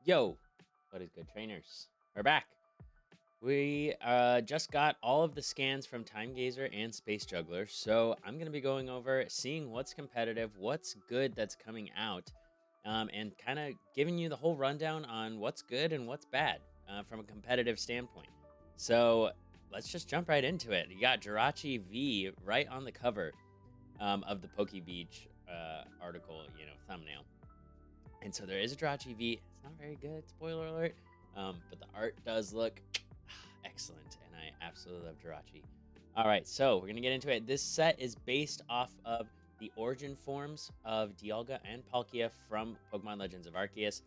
Yo, what is good, trainers? We're back. We just got all of the scans from Time Gazer and Space Juggler, so I'm going to be going over seeing what's competitive, what's good that's coming out, and kind of giving you the whole rundown on what's good and what's bad from a competitive standpoint. So let's just jump right into it. You got Jirachi V right on the cover of the Poke Beach article, thumbnail. And so there is a Jirachi V. It's not very good, spoiler alert, but the art does look excellent, and I absolutely love Jirachi. All right, so we're going to get into it. This set is based off of the origin forms of Dialga and Palkia from Pokemon Legends of Arceus.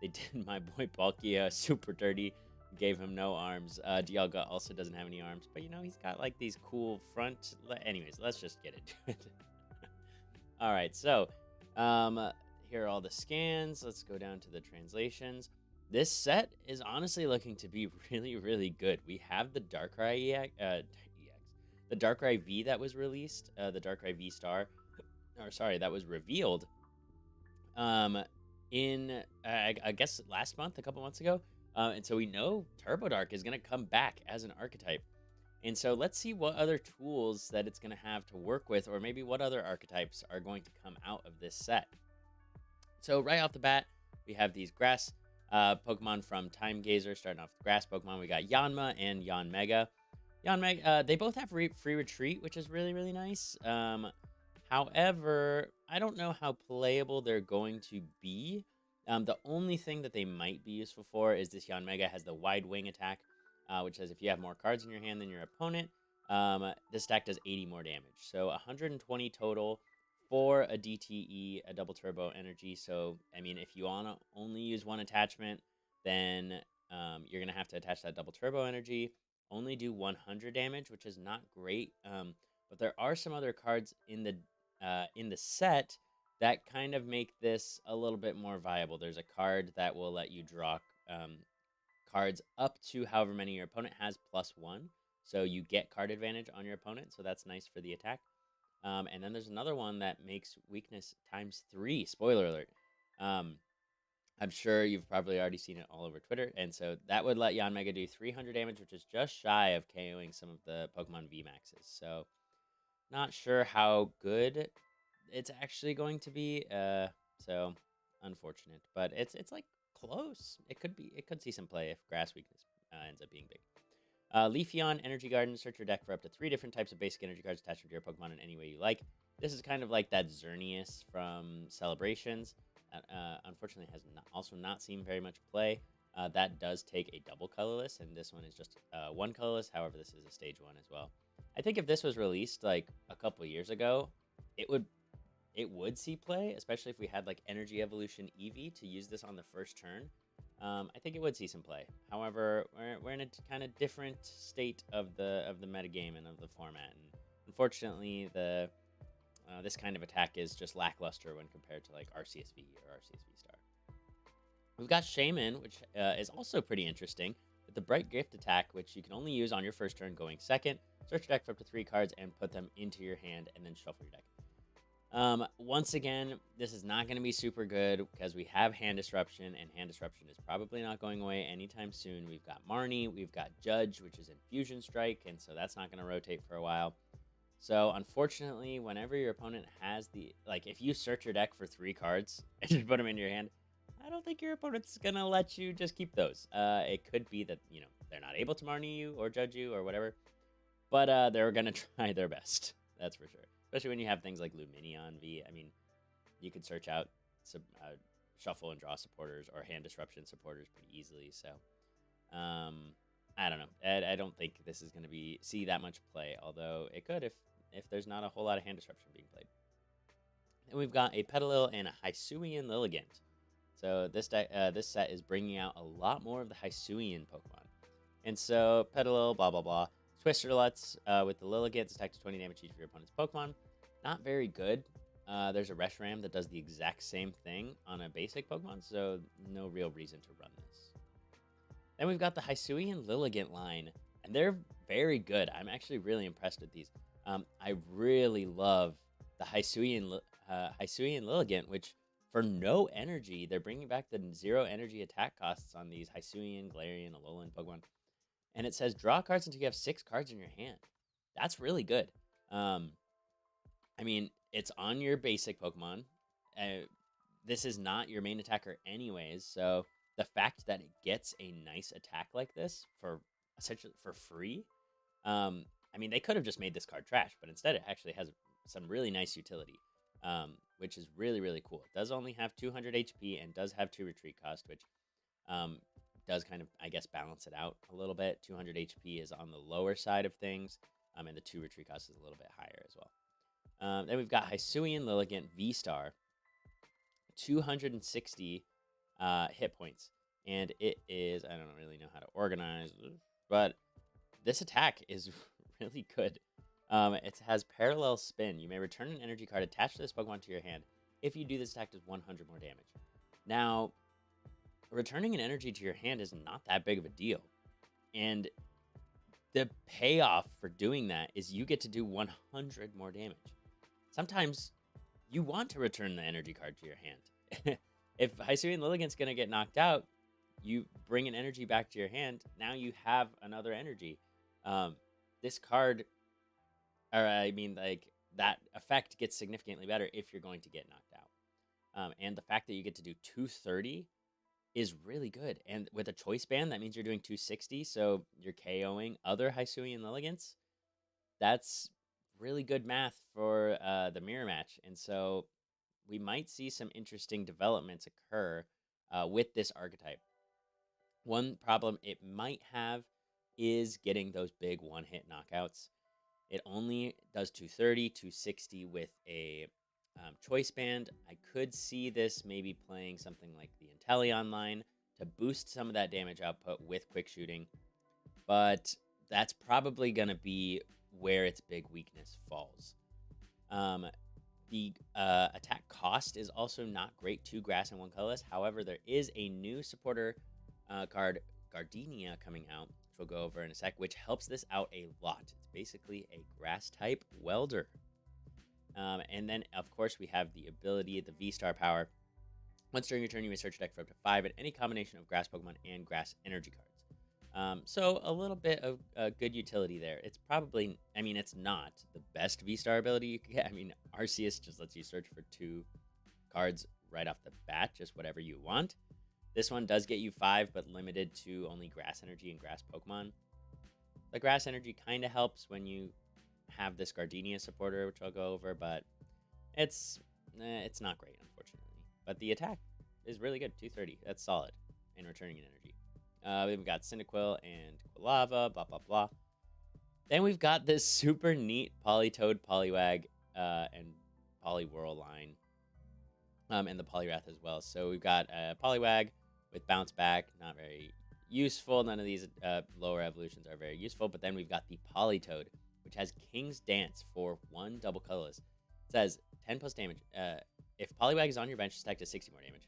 They did my boy Palkia super dirty, gave him no arms. Dialga also doesn't have any arms, but he's got like these cool front. Anyways, let's just get into it. All right, so here are all the scans. Let's go down to the translations. This set is honestly looking to be really, really good. We have the Darkrai EX, the Darkrai V that was released, the Darkrai V Star, or sorry, that was revealed in, I guess, last month, a couple months ago. And so we know Turbo Dark is going to come back as an archetype. And so let's see what other tools that it's going to have to work with, or maybe what other archetypes are going to come out of this set. So right off the bat, we have these grass Pokemon from Time Gazer. Starting off with grass Pokemon, we got Yanma and Yanmega. Yanmega, they both have free retreat, which is really, really nice. However, I don't know how playable they're going to be. The only thing that they might be useful for is this Yanmega has the wide wing attack, which says if you have more cards in your hand than your opponent, this attack does 80 more damage. So 120 total for a DTE, a double turbo energy. So, I mean, if you want to only use one attachment, then you're going to have to attach that double turbo energy. Only do 100 damage, which is not great. But there are some other cards in the set that kind of make this a little bit more viable. There's a card that will let you draw cards up to however many your opponent has +1. So you get card advantage on your opponent. So that's nice for the attack. And then there's another one that makes weakness ×3. Spoiler alert. I'm sure you've probably already seen it all over Twitter. And so that would let Yanmega do 300 damage, which is just shy of KOing some of the Pokemon VMAXs. So not sure how good it's actually going to be. So unfortunate, but it's like close. It could see some play if grass weakness ends up being big. Leafeon Energy Garden. Search your deck for up to 3 different types of basic energy cards attached to your Pokemon in any way you like. This is kind of like that Xerneas from Celebrations. Unfortunately, has also not seen very much play. That does take a double colorless, and this one is just one colorless. However, this is a stage 1 as well. I think if this was released like a couple years ago, it would see play, especially if we had like Energy Evolution Eevee to use this on the first turn. I think it would see some play. However, we're in a kind of different state of the metagame and of the format, and unfortunately, this kind of attack is just lackluster when compared to like RCSV or RCSV Star. We've got Shaman, which is also pretty interesting, with the Bright Gift attack, which you can only use on your first turn going second. Search your deck for up to 3 cards and put them into your hand, and then shuffle your deck. Once again, this is not going to be super good because we have Hand Disruption, and Hand Disruption is probably not going away anytime soon. We've got Marnie, we've got Judge, which is Infusion Strike, and so that's not going to rotate for a while. So, unfortunately, whenever your opponent has if you search your deck for 3 cards and you put them into your hand, I don't think your opponent's going to let you just keep those. It could be that, they're not able to Marnie you or Judge you or whatever, but they're going to try their best. That's for sure. Especially when you have things like Lumineon V. I mean, you could search out shuffle and draw supporters or Hand Disruption supporters pretty easily. So, I don't know. I don't think this is going to see that much play, although it could if there's not a whole lot of Hand Disruption being played. Then we've got a Petalil and a Hysuian Lilligant. So this set is bringing out a lot more of the Hysuian Pokemon. And so Petalil, blah, blah, blah. Twisterluts with the Lilligant, attack to 20 damage each for your opponent's Pokemon. Not very good. There's a Reshiram that does the exact same thing on a basic Pokemon, so no real reason to run this. Then we've got the Hysuian Lilligant line, and they're very good. I'm actually really impressed with these. I really love the Hysuian Lilligant, which for no energy, they're bringing back the 0 energy attack costs on these Hysuian, Galarian, Alolan Pokemon. And it says draw cards until you have 6 cards in your hand. That's really good. I mean, it's on your basic Pokemon. This is not your main attacker anyways, so the fact that it gets a nice attack like this for essentially for free, I mean, they could have just made this card trash, but instead it actually has some really nice utility, which is really, really cool. It does only have 200 HP and does have 2 retreat cost, which does kind of, I guess, balance it out a little bit. 200 HP is on the lower side of things, and the 2 retreat cost is a little bit higher as well. Then we've got Hysuian Lilligant V-Star, 260 hit points, and it is, I don't really know how to organize, but this attack is really good. It has Parallel Spin. You may return an energy card attached to this Pokemon to your hand. If you do, this attack does 100 more damage. Now, returning an energy to your hand is not that big of a deal, and the payoff for doing that is you get to do 100 more damage. Sometimes you want to return the energy card to your hand. If Hysuian Lilligant's going to get knocked out, you bring an energy back to your hand. Now you have another energy. This card, or I mean, like, that effect gets significantly better if you're going to get knocked out. And the fact that you get to do 230 is really good. And with a choice band, that means you're doing 260, so you're KOing other Hysuian Lilligants. That's really good math for the mirror match. And so we might see some interesting developments occur with this archetype. One problem it might have is getting those big one-hit knockouts. It only does 230, 260 with a choice band. I could see this maybe playing something like the Inteleon line to boost some of that damage output with quick shooting, but that's probably going to be where its big weakness falls. The attack cost is also not great, 2 grass and 1 colorless. However, there is a new supporter card, Gardenia, coming out, which we'll go over in a sec, which helps this out a lot. It's basically a grass type welder. And then, of course, we have the ability, the V-Star power. Once during your turn, you may search your deck for up to 5 at any combination of grass Pokemon and grass energy cards. So a little bit of good utility there. It's probably, I mean, it's not the best V-Star ability you could get. I mean, Arceus just lets you search for 2 cards right off the bat, just whatever you want. This one does get you 5, but limited to only grass energy and grass Pokemon. The grass energy kind of helps when you have this Gardenia supporter, which I'll go over, but it's not great, unfortunately. But the attack is really good, 230. That's solid in returning an energy. We've got Cyndaquil and Quilava, blah, blah, blah. Then we've got this super neat Politoed, Poliwag, and Poliwhirl line, and the Poliwrath as well. So we've got Poliwag with Bounce Back, not very useful. None of these lower evolutions are very useful. But then we've got the Politoed, which has King's Dance for 1 double colorless. It says 10 plus damage. If Poliwag is on your bench, this attack does 60 more damage.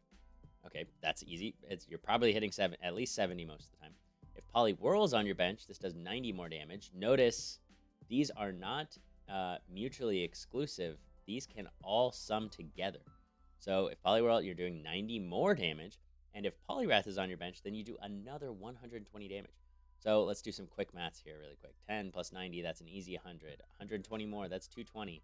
Okay, that's easy. You're probably hitting at least 70 most of the time. If Poliwhirl is on your bench, this does 90 more damage. Notice these are not mutually exclusive. These can all sum together. So if Poliwhirl, you're doing 90 more damage, and if Poliwrath is on your bench, then you do another 120 damage. So let's do some quick maths here really quick. 10 plus 90, that's an easy 100. 120 more, that's 220.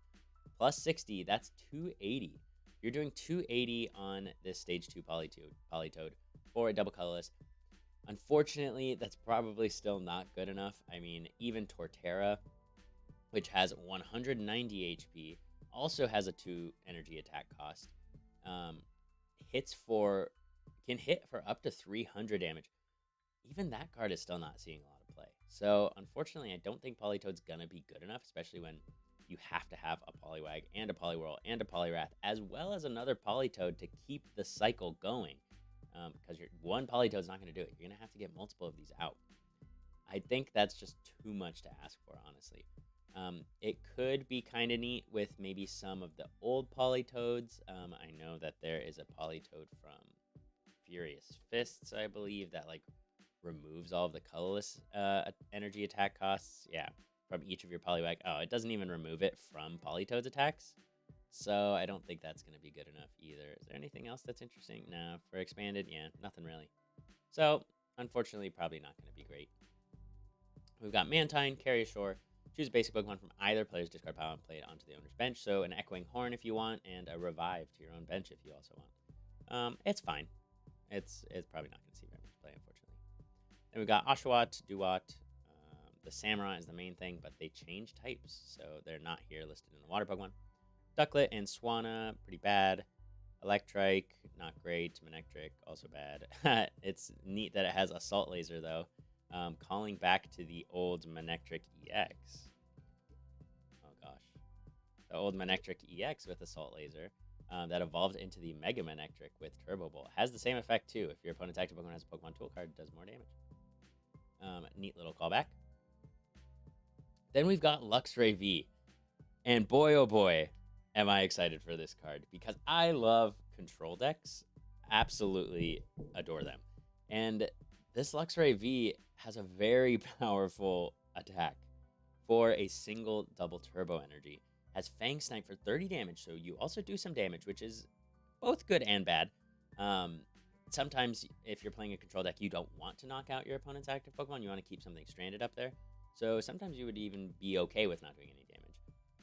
Plus 60, that's 280. You're doing 280 on this stage 2 Politoed for a double colorless. Unfortunately, that's probably still not good enough. I mean, even Torterra, which has 190 HP, also has a 2 energy attack cost. Can hit for up to 300 damage. Even that card is still not seeing a lot of play. So, unfortunately, I don't think Politoed's gonna be good enough, especially when you have to have a Poliwag and a Poliwhirl and a Poliwrath, as well as another Politoed to keep the cycle going. Because one Politoed's not going to do it. You're going to have to get multiple of these out. I think that's just too much to ask for, honestly. It could be kind of neat with maybe some of the old Politoeds. I know that there is a Politoed from Furious Fists, I believe, that like removes all of the colorless energy attack costs. Yeah, from each of your Poliwag. Oh, it doesn't even remove it from Politoed's attacks. So I don't think that's going to be good enough either. Is there anything else that's interesting? No, for expanded, yeah, nothing really. So, unfortunately, probably not going to be great. We've got Mantine, Carry Ashore. Choose a basic Pokemon from either player's discard pile and play it onto the owner's bench. So an Echoing Horn if you want, and a Revive to your own bench if you also want. It's fine. It's probably not going to see very much play, unfortunately. Then we've got Oshawott, Duat. The Samurott is the main thing, but they change types, so they're not here listed in the water Pokemon. Ducklet and Swanna, pretty bad. Electrike, not great. Manectric, also bad. It's neat that it has Assault Laser, though. Calling back to the old Manectric EX. Oh, gosh. The old Manectric EX with Assault Laser that evolved into the Mega Manectric with Turbo Bolt. Has the same effect, too. If your opponent's active Pokemon has a Pokemon Tool card, it does more damage. Neat little callback. Then we've got Luxray V. And boy, oh boy, am I excited for this card. Because I love control decks. Absolutely adore them. And this Luxray V has a very powerful attack for a single double turbo energy. Has Fang Snipe for 30 damage, so you also do some damage, which is both good and bad. Sometimes, if you're playing a control deck, you don't want to knock out your opponent's active Pokemon. You want to keep something stranded up there. So sometimes you would even be okay with not doing any damage.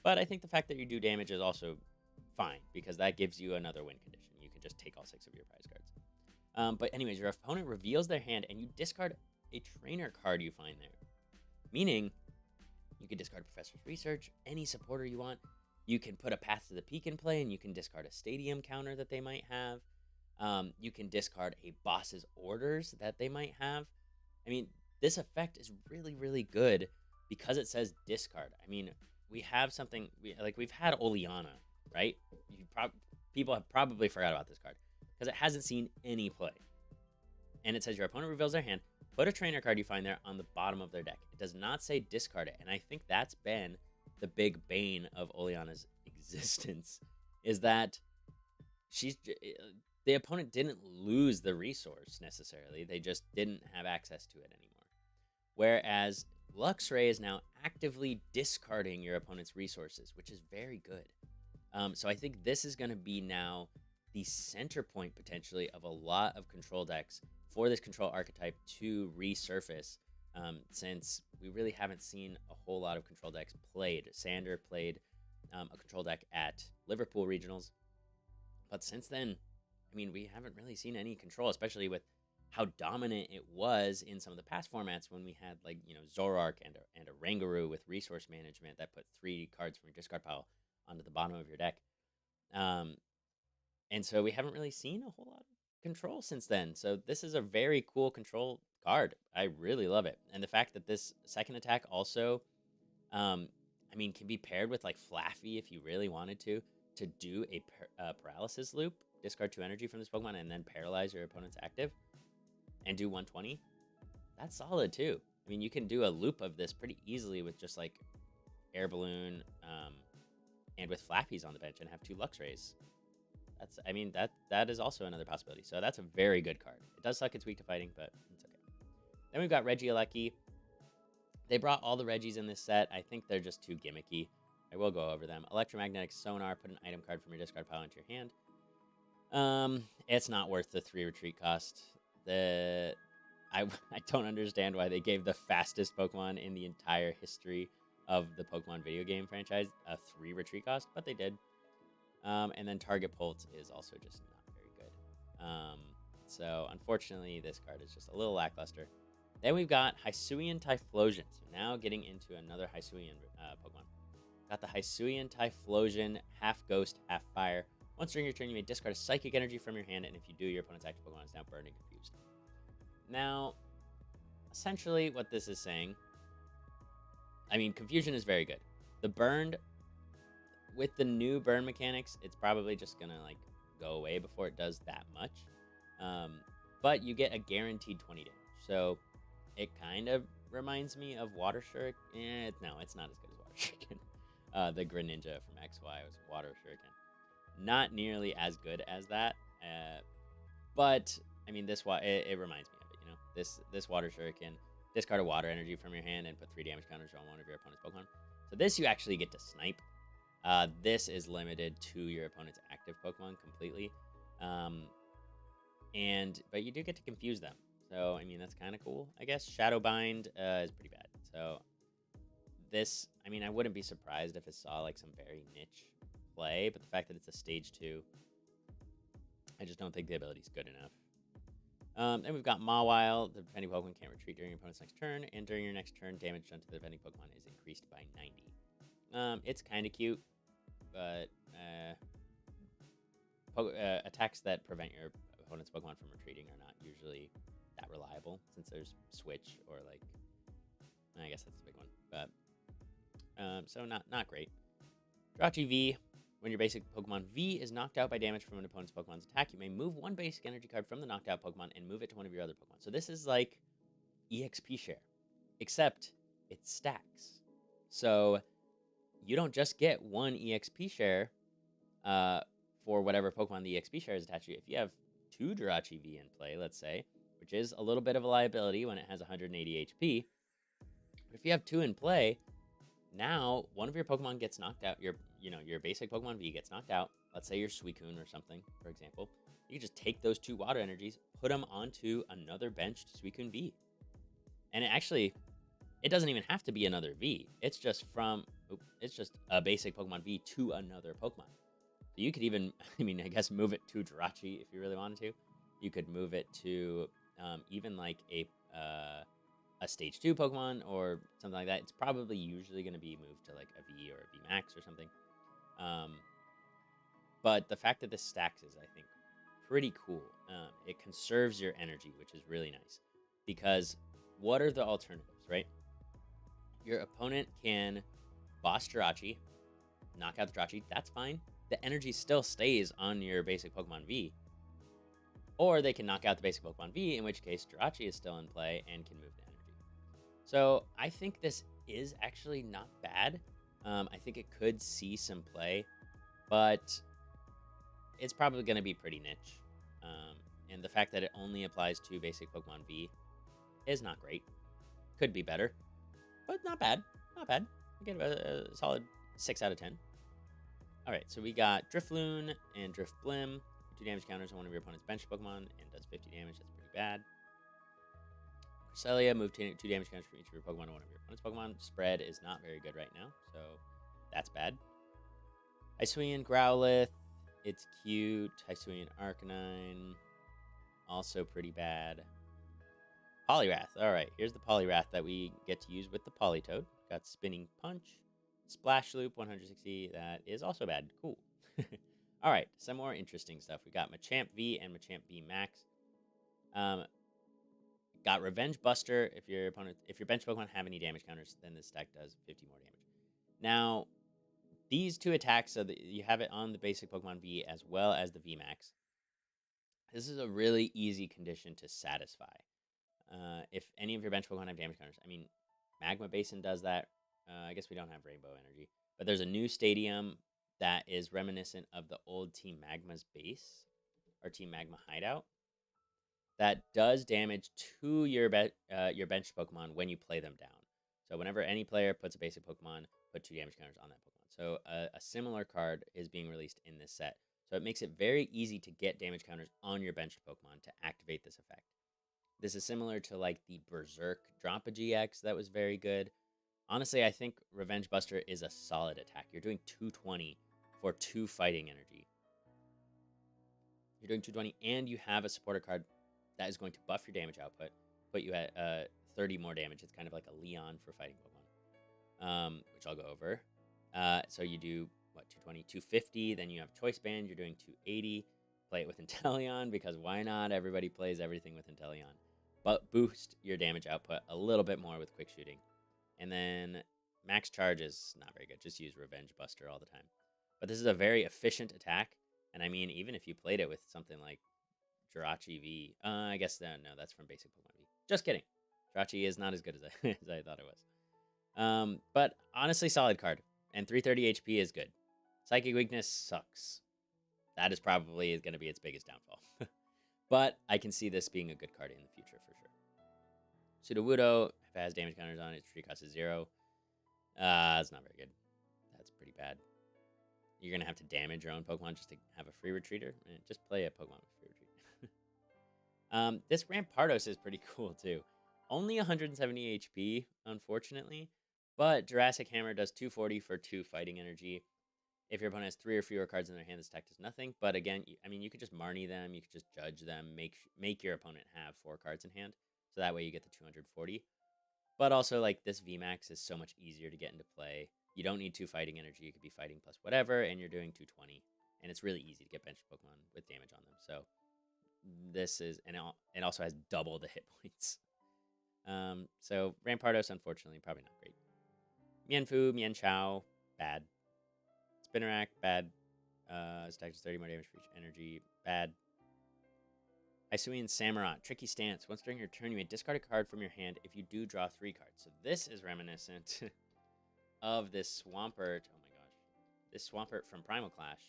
But I think the fact that you do damage is also fine, because that gives you another win condition. You can just take all 6 of your prize cards. But anyways, your opponent reveals their hand, and you discard a trainer card you find there. Meaning, you can discard Professor's Research, any supporter you want. You can put a Path to the Peak in play, and you can discard a Stadium counter that they might have. You can discard a Boss's Orders that they might have. I mean, this effect is really, really good because it says discard. I mean, we have something, we've had Oleana, right? People have probably forgot about this card because it hasn't seen any play. And it says your opponent reveals their hand, put a trainer card you find there on the bottom of their deck. It does not say discard it. And I think that's been the big bane of Oleana's existence, is that the opponent didn't lose the resource necessarily. They just didn't have access to it anymore. Whereas Luxray is now actively discarding your opponent's resources, which is very good. So I think this is going to be now the center point, potentially, of a lot of control decks for this control archetype to resurface, since we really haven't seen a whole lot of control decks played. Sander played a control deck at Liverpool Regionals, but since then, I mean, we haven't really seen any control, especially with how dominant it was in some of the past formats when we had, like, Zoroark and a Rangaroo with resource management that put 3 cards from your discard pile onto the bottom of your deck. And so we haven't really seen a whole lot of control since then. So this is a very cool control card. I really love it. And the fact that this second attack also, I mean, can be paired with, like, Flaffy if you really wanted to do a paralysis loop. Discard 2 energy from this Pokemon and then paralyze your opponent's active and do 120. That's solid too. I mean, you can do a loop of this pretty easily with just, like, Air Balloon and with Flappies on the bench and have 2 Luxrays. I mean, that is also another possibility. So that's a very good card. It does suck it's weak to fighting, but it's okay. Then we've got Regieleki. They brought all the Regis in this set. I think they're just too gimmicky. I will go over them. Electromagnetic Sonar. Put an item card from your discard pile into your hand. It's not worth the 3 retreat cost. I don't understand why they gave the fastest Pokemon in the entire history of the Pokemon video game franchise a 3 retreat cost, but they did. And then Target Pult is also just not very good. So unfortunately, this card is just a little lackluster. Then we've got Hysuian Typhlosion. So now getting into another Hysuian Pokemon. Got the Hysuian Typhlosion, half ghost, half fire. Once during your turn, you may discard a psychic energy from your hand, and if you do, your opponent's active Pokemon is now burned and confused. Now, essentially what this is saying, I mean, confusion is very good. The burned, with the new burn mechanics, it's probably just gonna, like, go away before it does that much. But you get a guaranteed 20 damage. So it kind of reminds me of Water Shuriken. No, it's not as good as Water Shuriken. The Greninja from XY was Water Shuriken. Not nearly as good as that, but I mean, it reminds me of it. This Water Shuriken, discard a water energy from your hand and put 3 damage counters on one of your opponent's Pokemon. So this you actually get to snipe, This is limited to your opponent's active Pokemon completely. But you do get to confuse them. So, I mean, that's kind of cool, I guess. Shadow Bind is pretty bad. So, this, I mean, I wouldn't be surprised if it saw, like, some very niche play. But the fact that it's a Stage 2, I just don't think the ability's good enough. Then we've got Mawhile. The defending Pokemon can't retreat during your opponent's next turn. And during your next turn, damage done to the defending Pokemon is increased by 90. It's kind of cute. But attacks that prevent your opponent's Pokemon from retreating are not usually that reliable, since there's Switch or, like, I guess that's a big one. But so not great. Jirachi V. When your basic Pokemon V is knocked out by damage from an opponent's Pokemon's attack, you may move one basic energy card from the knocked out Pokemon and move it to one of your other Pokemon. So this is like EXP share, except it stacks. So you don't just get one EXP share for whatever Pokemon the EXP share is attached to. If you have 2 Jirachi V in play, let's say, which is a little bit of a liability when it has 180 HP, but if you have 2 in play, now one of your Pokemon gets knocked out. Your basic Pokemon V gets knocked out. Let's say your Suicune or something, for example. You can just take those 2 water energies, put them onto another benched Suicune V. And it doesn't even have to be another V. It's just a basic Pokemon V to another Pokemon. So you could even, I guess, move it to Jirachi if you really wanted to. You could move it to even like a Stage 2 Pokemon or something like that. It's probably usually going to be moved to like a V or a V Max or something. But the fact that this stacks is, I think, pretty cool. It conserves your energy, which is really nice. Because what are the alternatives, right? Your opponent can boss Jirachi, knock out the Jirachi. That's fine. The energy still stays on your basic Pokemon V. Or they can knock out the basic Pokemon V, in which case Jirachi is still in play and can move the energy. So I think this is actually not bad. I think it could see some play, but it's probably going to be pretty niche. And the fact that it only applies to basic Pokemon V is not great. Could be better, but not bad. Not bad. You get a solid 6 out of 10. All right, so we got Driftloon and Driftblim. 2 damage counters on one of your opponent's bench Pokemon and does 50 damage. That's pretty bad. Cresselia, move 2 damage counters for each of your Pokemon to one of your opponent's Pokemon. Spread is not very good right now, so that's bad. Hysuian Growlithe, it's cute. Hysuian Arcanine, also pretty bad. Poliwrath, all right, here's the Poliwrath that we get to use with the Politoed. Got Spinning Punch, Splash Loop, 160, that is also bad. Cool. All right, some more interesting stuff. We got Machamp V and Machamp V Max. Got Revenge Buster. If your bench Pokemon have any damage counters, then this deck does 50 more damage. Now, these 2 attacks, so that you have it on the basic Pokemon V as well as the V Max. This is a really easy condition to satisfy. If any of your bench Pokemon have damage counters, Magma Basin does that. I guess we don't have Rainbow Energy, but there's a new stadium that is reminiscent of the old Team Magma's base, or Team Magma hideout, that does damage to your bench Pokemon when you play them down. So whenever any player puts a basic Pokemon, put 2 damage counters on that Pokemon. So a similar card is being released in this set. So it makes it very easy to get damage counters on your benched Pokemon to activate this effect. This is similar to like the Berserk Drampa GX that was very good. Honestly, I think Revenge Buster is a solid attack. You're doing 220 for 2 fighting energy. You're doing 220, and you have a supporter card that is going to buff your damage output, put you at 30 more damage. It's kind of like a Leon for fighting Pokemon, which I'll go over. So you do, 220, 250, then you have Choice Band. You're doing 280. Play it with Inteleon, because why not? Everybody plays everything with Inteleon. But boost your damage output a little bit more with Quick Shooting. And then Max Charge is not very good. Just use Revenge Buster all the time. But this is a very efficient attack. And even if you played it with something like Jirachi V, I guess no, that's from basic Pokemon V. Just kidding. Jirachi is not as good as I thought it was. But honestly, solid card. And 330 HP is good. Psychic Weakness sucks. That is probably going to be its biggest downfall. But I can see this being a good card in the future for sure. Sudowoodo, if it has damage counters on it, its retreat cost is 0. It's not very good. That's pretty bad. you're going to have to damage your own Pokemon just to have a free retreater. Just play a Pokemon with free retreat. This Rampardos is pretty cool, too. Only 170 HP, unfortunately. But Jurassic Hammer does 240 for 2 fighting energy. If your opponent has 3 or fewer cards in their hand, this attack does nothing. But again, I mean, you could just Marnie them. You could just judge them. Make your opponent have 4 cards in hand. So that way you get the 240. But also, like, this VMAX is so much easier to get into play. You don't need 2 fighting energy. You could be fighting plus whatever, and you're doing 220. And it's really easy to get benched Pokemon with damage on them. So this is... And it also has double the hit points. So Rampardos, unfortunately, probably not great. Mienfoo, Mienshao, bad. Spinnerack, bad. Stack does 30 more damage for each energy, bad. Hysuian Samurott, tricky stance. Once during your turn, you may discard a card from your hand if you do draw 3 cards. So this is reminiscent of this Swampert. Oh my gosh. This Swampert from Primal Clash.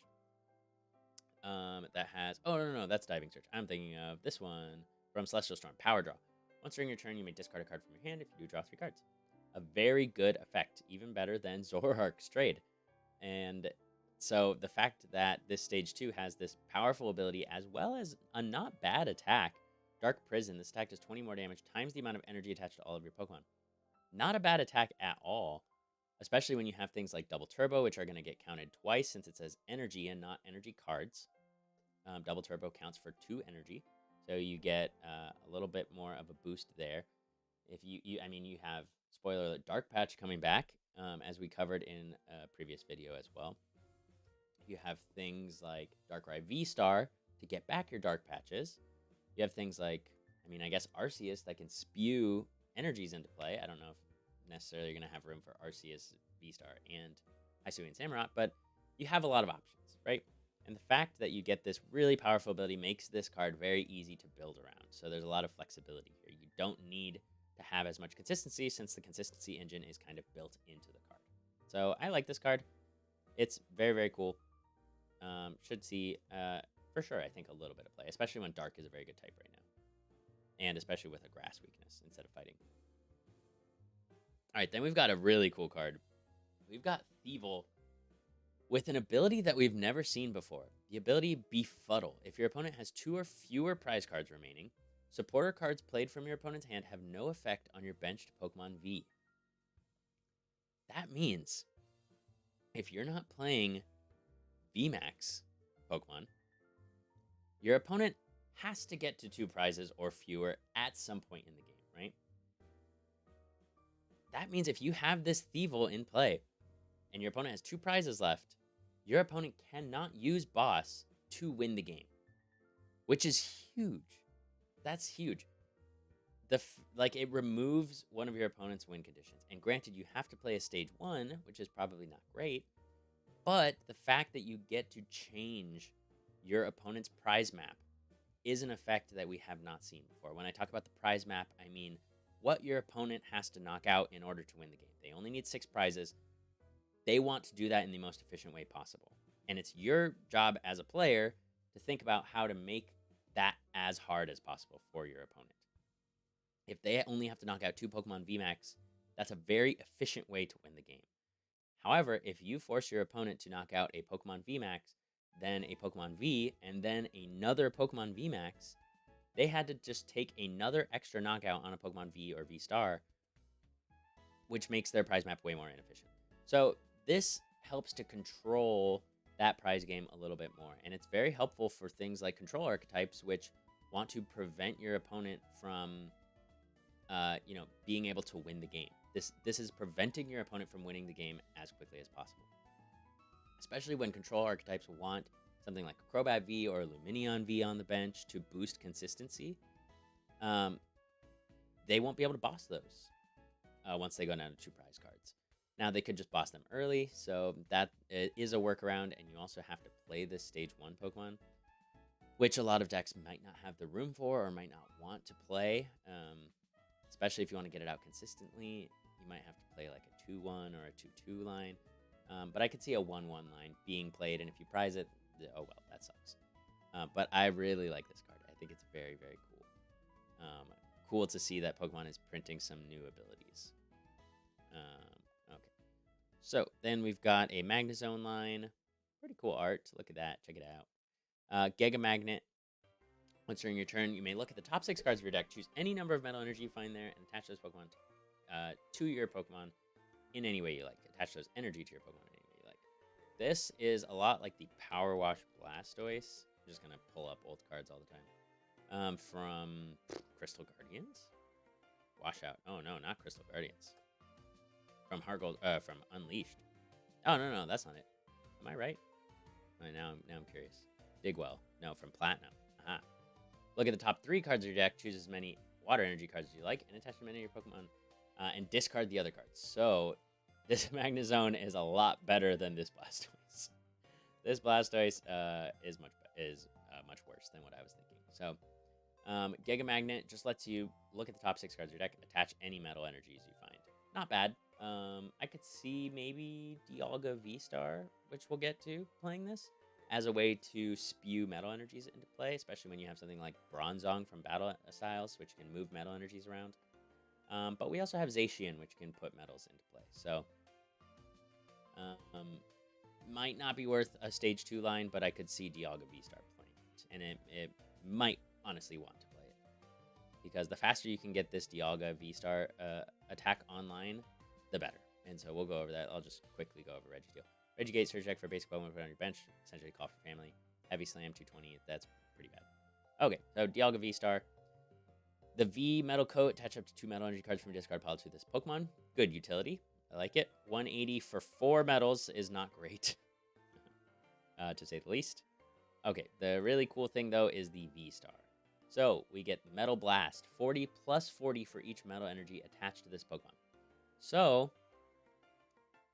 That has... Oh, no, that's Diving Search. I'm thinking of this one from Celestial Storm. Power Draw. Once during your turn, you may discard a card from your hand if you do draw 3 cards. A very good effect. Even better than Zoroark's Trade. And so the fact that this stage 2 has this powerful ability as well as a not bad attack, Dark Prison, this attack does 20 more damage times the amount of energy attached to all of your Pokemon. Not a bad attack at all, especially when you have things like Double Turbo, which are going to get counted twice since it says energy and not energy cards. Double Turbo counts for 2 energy, so you get a little bit more of a boost there. If you have, spoiler alert, Dark Patch coming back, as we covered in a previous video as well. You have things like Darkrai V-Star to get back your Dark Patches. You have things like, I guess Arceus that can spew energies into play. I don't know if necessarily you're going to have room for Arceus, V-Star, and Hysuian Samurott, but you have a lot of options, right? And the fact that you get this really powerful ability makes this card very easy to build around. So there's a lot of flexibility here. You don't need to have as much consistency since the consistency engine is kind of built into the card. So I like this card. It's very, very cool. Should see, for sure, I think a little bit of play, especially when Dark is a very good type right now. And especially with a grass weakness instead of fighting. All right, then we've got a really cool card. We've got Thievul with an ability that we've never seen before. The ability Befuddle. If your opponent has 2 or fewer prize cards remaining, supporter cards played from your opponent's hand have no effect on your benched Pokemon V. That means if you're not playing VMAX Pokemon, your opponent has to get to 2 prizes or fewer at some point in the game, right? That means if you have this Thievul in play and your opponent has 2 prizes left, your opponent cannot use Boss to win the game, which is huge. That's huge. It removes one of your opponent's win conditions. And granted, you have to play a stage 1, which is probably not great, but the fact that you get to change your opponent's prize map is an effect that we have not seen before. When I talk about the prize map, I mean what your opponent has to knock out in order to win the game. They only need 6 prizes. They want to do that in the most efficient way possible. And it's your job as a player to think about how to make that as hard as possible for your opponent. If they only have to knock out 2 Pokemon VMAX, that's a very efficient way to win the game. However, if you force your opponent to knock out a Pokemon VMAX, then a Pokemon V, and then another Pokemon VMAX, they had to just take another extra knockout on a Pokemon V or V-Star, which makes their prize map way more inefficient. So this helps to control that prize game a little bit more. And it's very helpful for things like control archetypes, which want to prevent your opponent from, being able to win the game. This is preventing your opponent from winning the game as quickly as possible. Especially when control archetypes want something like a Crobat V or a Lumineon V on the bench to boost consistency. They won't be able to boss those once they go down to 2 prize cards. Now, they could just boss them early, so that is a workaround, and you also have to play this Stage 1 Pokemon, which a lot of decks might not have the room for or might not want to play, especially if you want to get it out consistently. You might have to play like a 2-1 or a 2-2 line, but I could see a 1-1 line being played, and if you prize it, oh well, that sucks. But I really like this card. I think it's very, very cool. Cool to see that Pokemon is printing some new abilities. Okay. So then we've got a Magnezone line. Cool art. Look at that. Check it out. Giga Magnet. Once during your turn, you may look at the top 6 cards of your deck, choose any number of metal energy you find there, and attach those Pokemon to your Pokemon in any way you like. Attach those energy to your Pokemon in any way you like. This is a lot like the Power Wash Blastoise. I'm just going to pull up old cards all the time. From Crystal Guardians? Washout. Oh, no, not Crystal Guardians. From from Unleashed. Oh, no, that's not it. Am I right? Now I'm curious. Digwell. No, from Platinum. Aha. Look at the top 3 cards of your deck, choose as many water energy cards as you like, and attach them to your Pokemon, and discard the other cards. So, this Magnezone is a lot better than this Blastoise. This Blastoise is much worse than what I was thinking. So, Giga Magnet just lets you look at the top 6 cards of your deck, attach any metal energies you find. Not bad. I could see maybe Dialga V-Star, which we'll get to playing this, as a way to spew metal energies into play, especially when you have something like Bronzong from Battle Styles, which can move metal energies around. But we also have Zacian, which can put metals into play. So, might not be worth a Stage 2 line, but I could see Dialga V-Star playing it. And it might honestly want to play it. Because the faster you can get this Dialga V-Star attack online, the better. And so we'll go over that. I'll just quickly go over Registeel. Regigate, search deck for basic Pokemon, put on your bench. Essentially call for family. Heavy Slam, 220. That's pretty bad. Okay, so Dialga V-Star. The V Metal Coat, attach up to 2 metal energy cards from your discard pile to this Pokemon. Good utility. I like it. 180 for 4 metals is not great, to say the least. Okay, the really cool thing, though, is the V-Star. So, we get Metal Blast. 40 plus 40 for each metal energy attached to this Pokemon. So,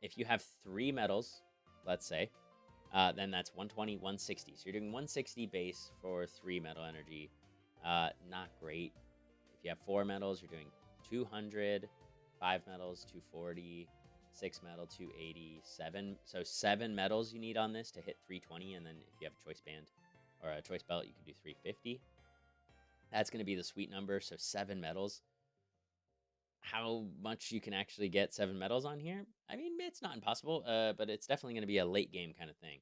if you have 3 metals, let's say, then that's 120, 160. So you're doing 160 base for 3 metal energy. Not great. If you have 4 metals, you're doing 200, 5 metals, 240, 6 metal, 280, 7. So 7 metals you need on this to hit 320, and then if you have a choice band or a choice belt, you can do 350. That's going to be the sweet number, so 7 metals. How much you can actually get 7 metals on here? I mean, it's not impossible, but it's definitely going to be a late game kind of thing.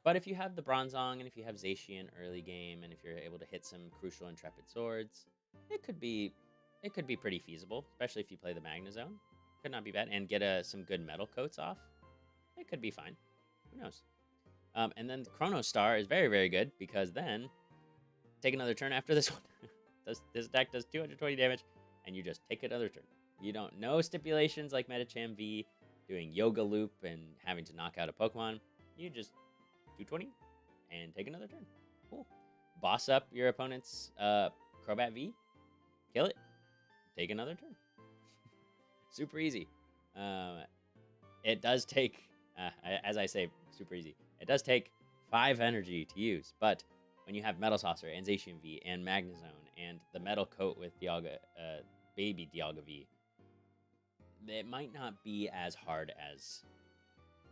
But if you have the Bronzong, and if you have Zacian early game, and if you're able to hit some crucial Intrepid Swords, it could be pretty feasible, especially if you play the Magnezone. Could not be bad, and get some good metal coats off. It could be fine. Who knows? And then the Chrono Star is very, very good, because then take another turn after this one. This attack does 220 damage. And you just take another turn. You don't know stipulations like Medicham V doing Yoga Loop and having to knock out a Pokemon. You just 220 and take another turn. Cool. Boss up your opponent's Crobat V. Kill it. Take another turn. Super easy. It does take, as I say, super easy. It does take 5 energy to use, but when you have Metal Saucer and Zacian V and Magnezone and the Metal Coat with Dialga, baby Dialga V, it might not be as hard as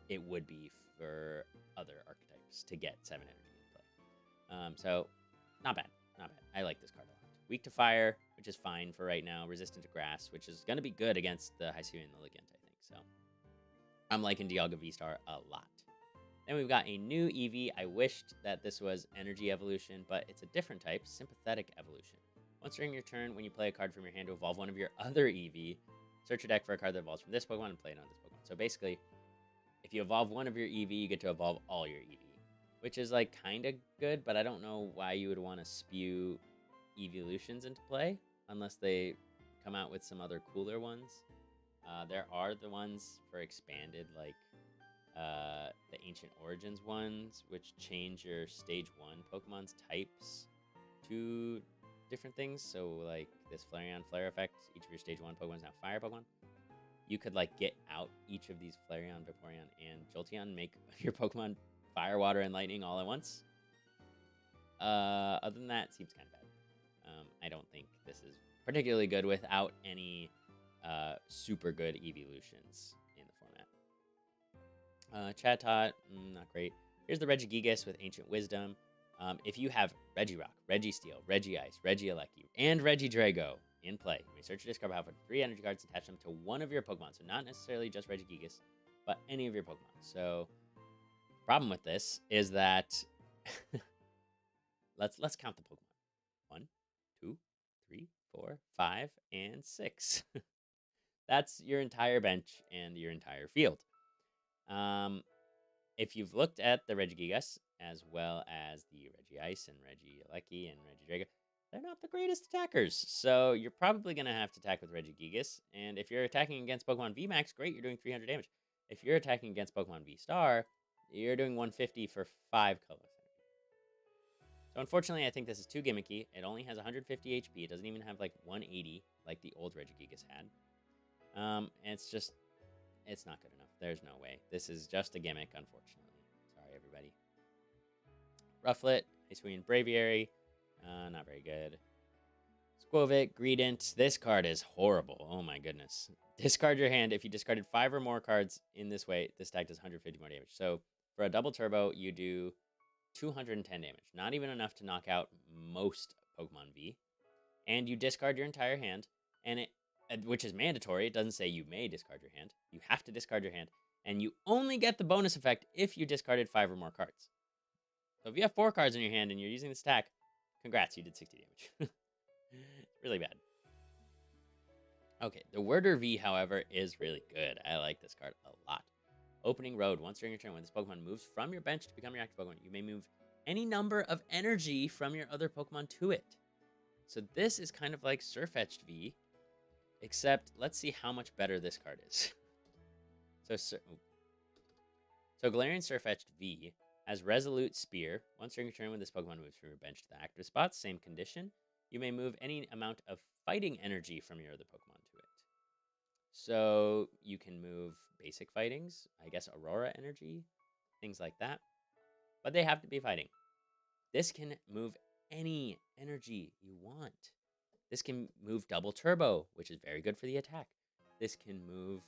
it would be for other archetypes to get 7 energy in play. So, not bad. Not bad. I like this card a lot. Weak to Fire, which is fine for right now. Resistant to Grass, which is going to be good against the Hysuian Typhlosion, I think. So, I'm liking Dialga V-Star a lot. Then we've got a new EV. I wished that this was Energy Evolution, but it's a different type, Sympathetic Evolution. Once during your turn, when you play a card from your hand to evolve one of your other EV, search your deck for a card that evolves from this Pokemon and play it on this Pokemon. So basically, if you evolve one of your EV, you get to evolve all your EV, which is like kind of good, but I don't know why you would want to spew evolutions into play unless they come out with some other cooler ones. There are the ones for expanded, like the Ancient Origins ones, which change your Stage 1 Pokemon's types to different things. So like this Flareon Flare effect, each of your Stage 1 Pokemon's now Fire Pokemon. You could like get out each of these Flareon, Vaporeon, and Jolteon, make your Pokemon Fire, Water, and Lightning all at once. Other than that, it seems kind of bad. I don't think this is particularly good without any super good evolutions in the format. Chatot, not great. Here's the Regigigas with Ancient Wisdom. If you have Regirock, Registeel, Regice, Regieleki, and Regidrago in play, you may search your discard pile for 3 energy cards and attach them to one of your Pokemon. So not necessarily just Regigigas, but any of your Pokemon. So Problem with this is that let's count the Pokemon. 1, 2, 3, 4, 5, and 6. That's your entire bench and your entire field. If you've looked at the Regigigas, as well as the Regice and Regieleki and Regidrago, they're not the greatest attackers. So you're probably going to have to attack with Regigigas. And if you're attacking against Pokemon VMAX, great, you're doing 300 damage. If you're attacking against Pokemon V Star, you're doing 150 for 5 colors. So unfortunately, I think this is too gimmicky. It only has 150 HP. It doesn't even have like 180 like the old Regigigas had. And it's not good enough. There's no way. This is just a gimmick, unfortunately. Sorry, everybody. Rufflet, Hysuian Braviary, not very good. Squovit, Greedent. This card is horrible. Oh my goodness. Discard your hand. If you discarded 5 or more cards in this way, this deck does 150 more damage. So for a double turbo, you do 210 damage. Not even enough to knock out most Pokemon V. And you discard your entire hand, and which is mandatory. It doesn't say you may discard your hand. You have to discard your hand, and you only get the bonus effect if you discarded 5 or more cards. So if you have 4 cards in your hand and you're using this attack, congrats, you did 60 damage. Really bad. Okay, the Worder V, however, is really good. I like this card a lot. Opening Road. Once during your turn, when this Pokemon moves from your bench to become your active Pokemon, you may move any number of energy from your other Pokemon to it. So this is kind of like Surfetched V, except let's see how much better this card is. So Galarian Surfetched V has Resolute Spear. Once during your turn, when this Pokemon moves from your bench to the active spot, same condition, you may move any amount of fighting energy from your other Pokemon to it. So you can move basic fightings, I guess Aurora Energy, things like that. But they have to be fighting. This can move any energy you want. This can move Double Turbo, which is very good for the attack. This can move,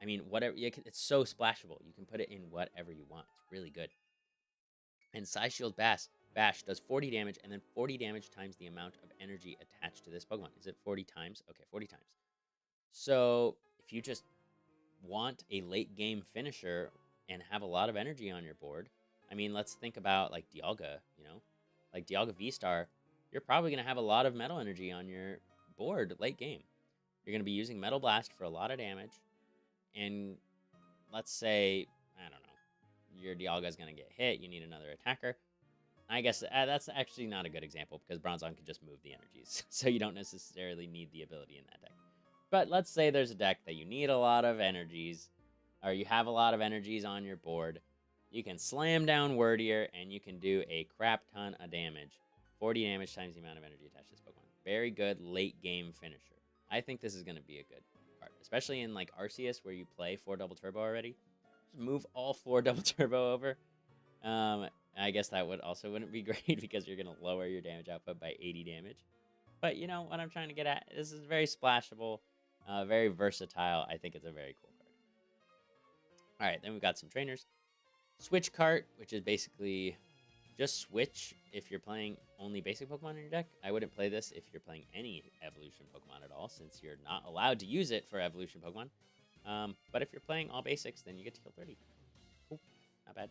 I mean, whatever. It's so splashable. You can put it in whatever you want. It's really good. And Psy Shield Bash does 40 damage, and then 40 damage times the amount of energy attached to this Pokemon. Is it 40 times? Okay, 40 times. So if you just want a late game finisher and have a lot of energy on your board, I mean, let's think about like Dialga, like Dialga V-Star, you're probably going to have a lot of metal energy on your board late game. You're going to be using Metal Blast for a lot of damage, and let's say, I don't know, your Dialga is going to get hit, you need another attacker. I guess that's actually not a good example because Bronzong can just move the energies, so you don't necessarily need the ability in that deck. But let's say there's a deck that you need a lot of energies, or you have a lot of energies on your board. You can slam down Wordier, and you can do a crap ton of damage. 40 damage times the amount of energy attached to this Pokemon. Very good late game finisher. I think this is going to be a good card, especially in like Arceus where you play 4 Double Turbo already. Just move all 4 Double Turbo over. I guess that wouldn't be great because you're going to lower your damage output by 80 damage. But you know what I'm trying to get at? This is very splashable, very versatile. I think it's a very cool card. All right, then we've got some trainers. Switch Cart, which is basically just switch if you're playing only basic Pokemon in your deck. I wouldn't play this if you're playing any evolution Pokemon at all, since you're not allowed to use it for evolution Pokemon. But if you're playing all basics, then you get to kill 30. Ooh, not bad.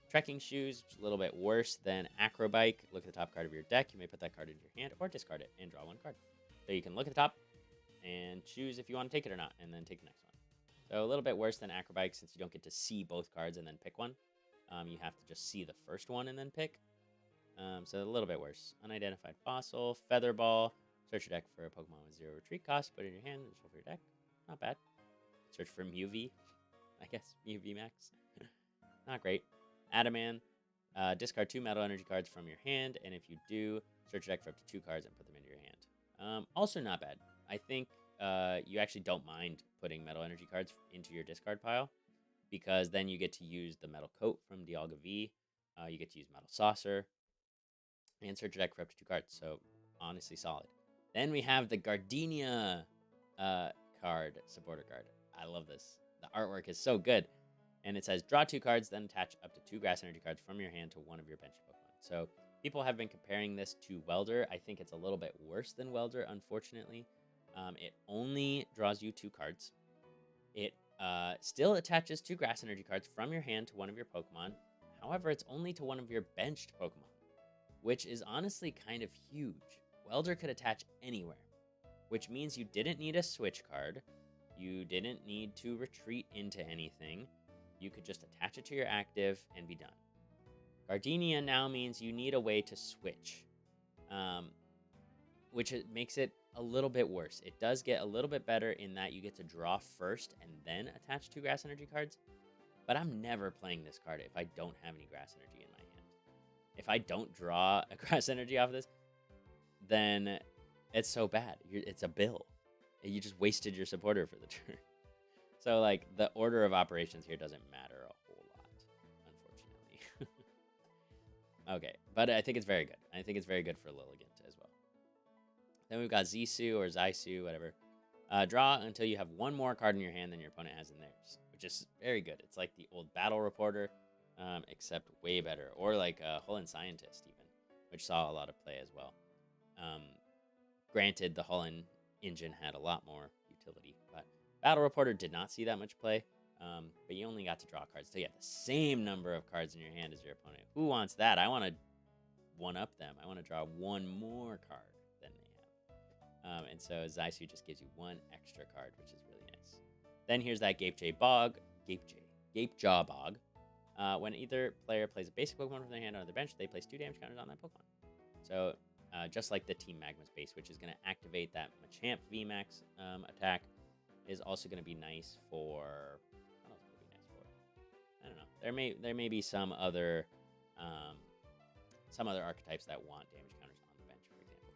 Trekking Shoes, which is a little bit worse than Acrobike. Look at the top card of your deck. You may put that card into your hand or discard it and draw 1 card. So you can look at the top and choose if you want to take it or not, and then take the next one. So a little bit worse than Acrobike since you don't get to see both cards and then pick one. You have to just see the first one and then pick. So a little bit worse. Unidentified Fossil, Featherball. Search your deck for a Pokemon with 0 retreat cost. Put it in your hand and shuffle your deck. Not bad. Search for Mew-V. I guess Mew-V Max. Not great. Adaman. Discard 2 Metal Energy cards from your hand. And if you do, search your deck for up to 2 cards and put them into your hand. Also not bad. I think you actually don't mind putting Metal Energy cards into your discard pile, because then you get to use the Metal Coat from Dialga V. You get to use Metal Saucer, and search your deck for up to 2 cards. So, honestly solid. Then we have the Gardenia card, supporter card. I love this. The artwork is so good. And it says, draw 2 cards, then attach up to 2 Grass Energy cards from your hand to one of your bench Pokemon. So, people have been comparing this to Welder. I think it's a little bit worse than Welder, unfortunately. It only draws you 2 cards. It still attaches 2 Grass Energy cards from your hand to one of your Pokemon. However, it's only to one of your benched Pokemon, which is honestly kind of huge. Welder could attach anywhere, which means you didn't need a switch card. You didn't need to retreat into anything. You could just attach it to your active and be done. Gardenia now means you need a way to switch, which makes it a little bit worse. It does get a little bit better in that you get to draw first and then attach 2 Grass Energy cards, but I'm never playing this card if I don't have any Grass Energy in my hand. If I don't draw a Grass Energy off of this, then it's so bad. It's a bill. You just wasted your supporter for the turn. So, like, the order of operations here doesn't matter a whole lot, unfortunately. Okay, but I think it's very good. I think it's very good for Lilligant as well. Then we've got Zissou or Zaisu, whatever. Draw until you have one more card in your hand than your opponent has in theirs, which is very good. It's like the old Battle Reporter, except way better. Or like Hullen Scientist, even, which saw a lot of play as well. Granted, the Hullen engine had a lot more utility, but Battle Reporter did not see that much play. But you only got to draw cards, so you have the same number of cards in your hand as your opponent. Who wants that? I want to one-up them. I want to draw one more card than they have. And so Zaisu just gives you one extra card, which is really nice. Then here's that Gapejaw Bog. When either player plays a basic Pokemon from their hand on their bench, they place 2 damage counters on that Pokemon. So just like the Team Magma's base, which is going to activate that Machamp VMAX attack, is also going to be nice for... What else would be nice for? I don't know. There may be some other archetypes that want damage counters on the bench, for example.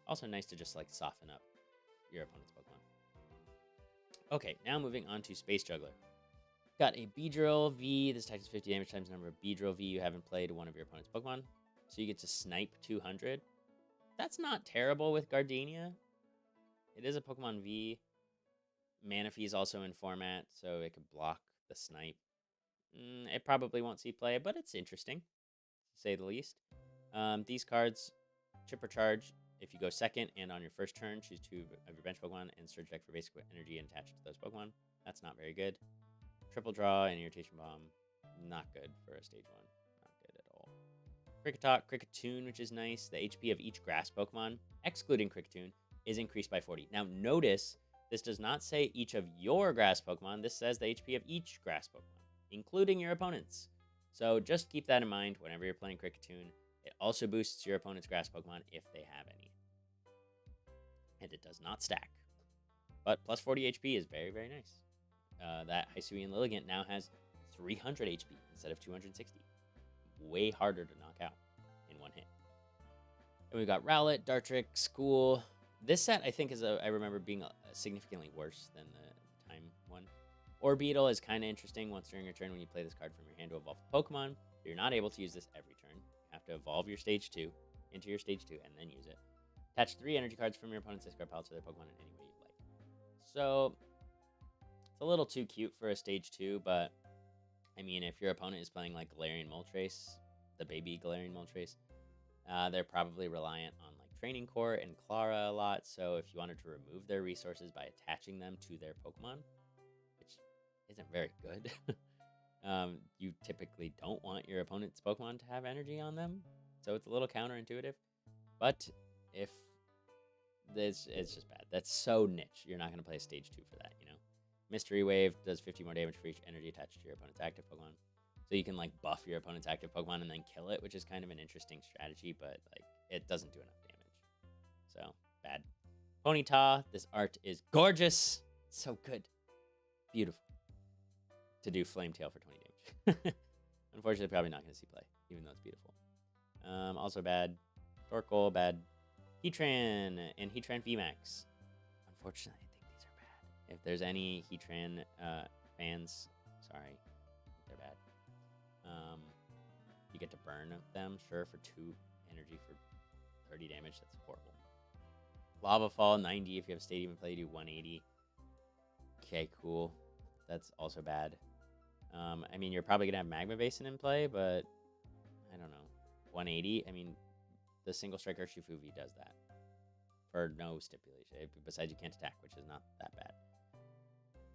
Also nice to just like soften up your opponent's Pokemon. Okay, now moving on to Space Juggler. Got a Beedrill V. This attack is 50 damage times the number of Beedrill V you haven't played to one of your opponent's Pokemon. So you get to snipe 200. That's not terrible with Gardenia. It is a Pokemon V. Manaphy is also in format, so it could block the snipe. It probably won't see play, but it's interesting, to say the least. These cards, Chip or Charge. If you go second and on your first turn, choose 2 of your bench Pokemon and search deck for basic energy and attach it to those Pokemon. That's not very good. Triple Draw and Irritation Bomb. Not good for a stage 1. Not good at all. Kricketune, which is nice. The HP of each grass Pokemon, excluding Kricketune, is increased by 40. Now, notice this does not say each of your grass Pokemon. This says the HP of each grass Pokemon, including your opponent's. So just keep that in mind whenever you're playing Kricketune. It also boosts your opponent's grass Pokemon if they have any. And it does not stack. But plus 40 HP is very, very nice. That Hysuian Lilligant now has 300 HP instead of 260. Way harder to knock out in one hit. And we've got Rowlet, Dartrick, School. This set, I think, I remember being significantly worse than the time one. Orbeetle is kind of interesting once during your turn when you play this card from your hand to evolve a Pokemon. You're not able to use this every turn. You have to evolve your Stage 2 into your Stage 2 and then use it. Attach 3 energy cards from your opponent's discard pile to their Pokemon in any way you'd like. So, it's a little too cute for a Stage 2, but, I mean, if your opponent is playing, like, Galarian Moltres, the baby Galarian Moltres, they're probably reliant on, like, Training Core and Clara a lot, so if you wanted to remove their resources by attaching them to their Pokemon, which isn't very good, you typically don't want your opponent's Pokemon to have energy on them, so it's a little counterintuitive, but if it's just bad. That's so niche. You're not going to play a Stage 2 for that, you know? Mystery Wave does 50 more damage for each energy attached to your opponent's active Pokemon. So you can, like, buff your opponent's active Pokemon and then kill it, which is kind of an interesting strategy, but, like, it doesn't do enough damage. So, bad. Ponyta, this art is gorgeous. So good. Beautiful. To do Flametail for 20 damage. Unfortunately, probably not going to see play, even though it's beautiful. Also bad. Torkoal, bad. Heatran and Heatran VMAX. Unfortunately, I think these are bad. If there's any Heatran fans, sorry, they're bad. You get to burn them, sure, for 2 energy for 30 damage. That's horrible. Lava Fall, 90. If you have Stadium in play, you do 180. Okay, cool. That's also bad. I mean, you're probably going to have Magma Basin in play, but I don't know. 180? I mean, the single striker Shifuvi does that for no stipulation. Besides, you can't attack, which is not that bad.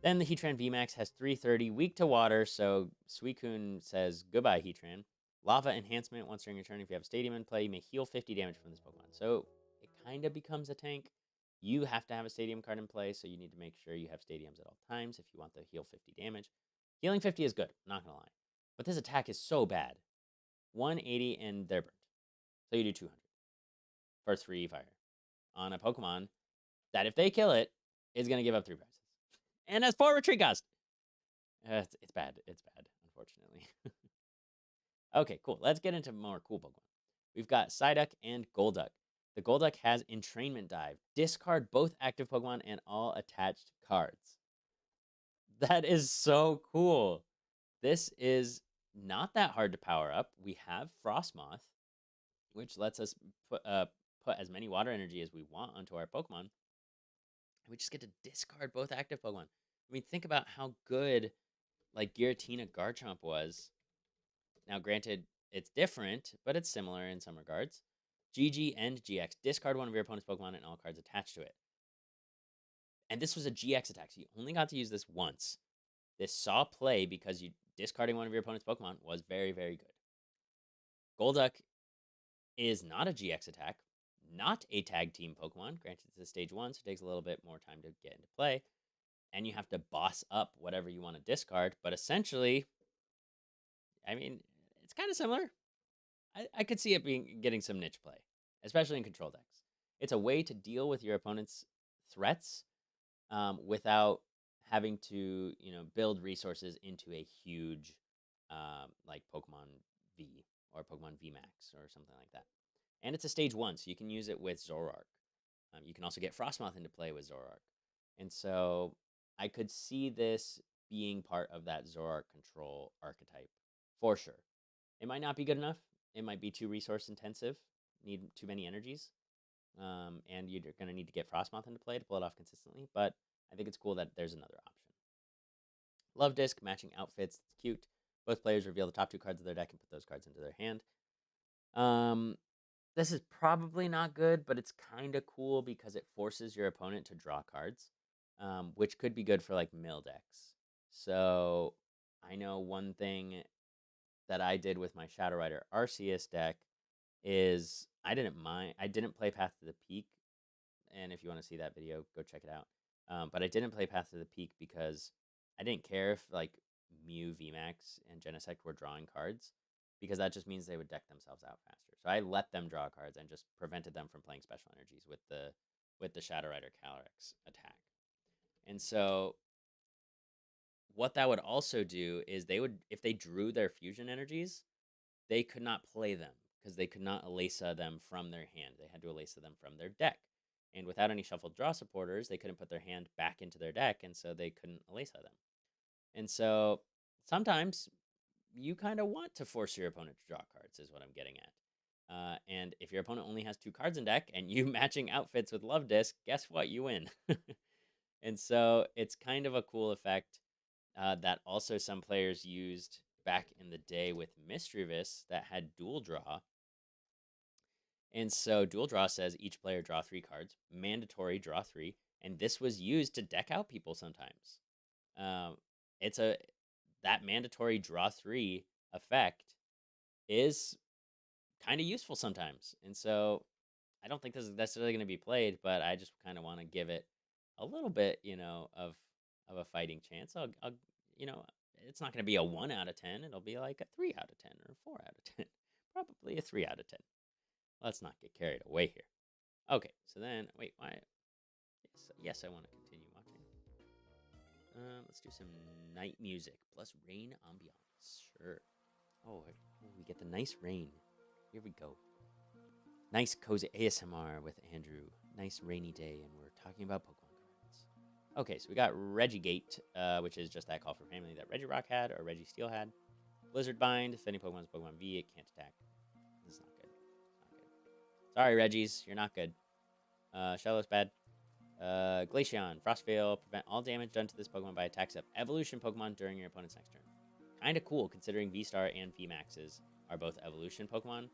Then the Heatran VMAX has 330, weak to water, so Suicune says goodbye, Heatran. Lava Enhancement, once during your turn, if you have a Stadium in play, you may heal 50 damage from this Pokemon. So it kind of becomes a tank. You have to have a Stadium card in play, so you need to make sure you have Stadiums at all times if you want the heal 50 damage. Healing 50 is good, not going to lie. But this attack is so bad. 180 and they're burnt. So you do 200 for 3 fire on a Pokemon that if they kill it, is going to give up 3 prices. And has 4 retreat cost. It's bad. It's bad, unfortunately. Okay, cool. Let's get into more cool Pokemon. We've got Psyduck and Golduck. The Golduck has Entrainment Dive. Discard both active Pokemon and all attached cards. That is so cool. This is not that hard to power up. We have Frostmoth, which lets us put as many water energy as we want onto our Pokemon. We just get to discard both active Pokemon. I mean, think about how good like Giratina Garchomp was. Now, granted, it's different, but it's similar in some regards. GG and GX. Discard one of your opponent's Pokemon and all cards attached to it. And this was a GX attack, so you only got to use this once. This saw play because you discarding one of your opponent's Pokemon was very, very good. Golduck is not a GX attack, not a tag team Pokemon. Granted, it's a stage 1, so it takes a little bit more time to get into play. And you have to boss up whatever you want to discard. But essentially, I mean, it's kind of similar. I could see it getting some niche play, especially in control decks. It's a way to deal with your opponent's threats without having to, build resources into a huge, like Pokemon V or Pokemon VMAX or something like that. And it's a stage 1, so you can use it with Zoroark. You can also get Frostmoth into play with Zoroark. And so I could see this being part of that Zoroark control archetype for sure. It might not be good enough. It might be too resource intensive, need too many energies. And you're going to need to get Frostmoth into play to pull it off consistently. But I think it's cool that there's another option. Love Disc, matching outfits. It's cute. Both players reveal the top 2 cards of their deck and put those cards into their hand. This is probably not good, but it's kind of cool because it forces your opponent to draw cards, which could be good for like mill decks. So I know one thing that I did with my Shadow Rider Arceus deck is I didn't play Path to the Peak, and if you want to see that video, go check it out. But I didn't play Path to the Peak because I didn't care if like Mew, VMAX, and Genesect were drawing cards, because that just means they would deck themselves out faster. So I let them draw cards and just prevented them from playing special energies with the Shadow Rider Calyrex attack. And so what that would also do is if they drew their fusion energies, they could not play them because they could not Elesa them from their hand. They had to Elesa them from their deck. And without any shuffled draw supporters, they couldn't put their hand back into their deck, and so they couldn't Elesa them. And so sometimes you kind of want to force your opponent to draw cards, is what I'm getting at. And if your opponent only has 2 cards in deck and you matching outfits with Love Disc, guess what? You win. And so it's kind of a cool effect that also some players used back in the day with Mischievous that had dual draw. And so dual draw says each player draw 3 cards, mandatory draw 3, and this was used to deck out people sometimes. That mandatory draw 3 effect is kind of useful sometimes. And so I don't think this is necessarily going to be played, but I just kind of want to give it a little bit, of a fighting chance. I'll it's not going to be a 1 out of 10. It'll be like a 3 out of 10 or a 4 out of 10. Probably a 3 out of 10. Let's not get carried away here. Okay, so then, wait, why? Yes, I want to continue watching. Let's do some night music plus rain ambiance. Sure. Oh, we get the nice rain. Here we go. Nice cozy ASMR with Andrew. Nice rainy day, and we're talking about Pokemon cards. Okay, so we got Regigate, which is just that call for family that Regirock had or Registeel had. Blizzard Bind. If any Pokemon's Pokemon V, it can't attack. This is not good. It's not good. Sorry, Reggies. You're not good. Shellow's bad. Glaceon. Frostveil. Prevent all damage done to this Pokemon by attacks of evolution Pokemon during your opponent's next turn. Kind of cool, considering V-Star and VMAXs are both evolution Pokemon.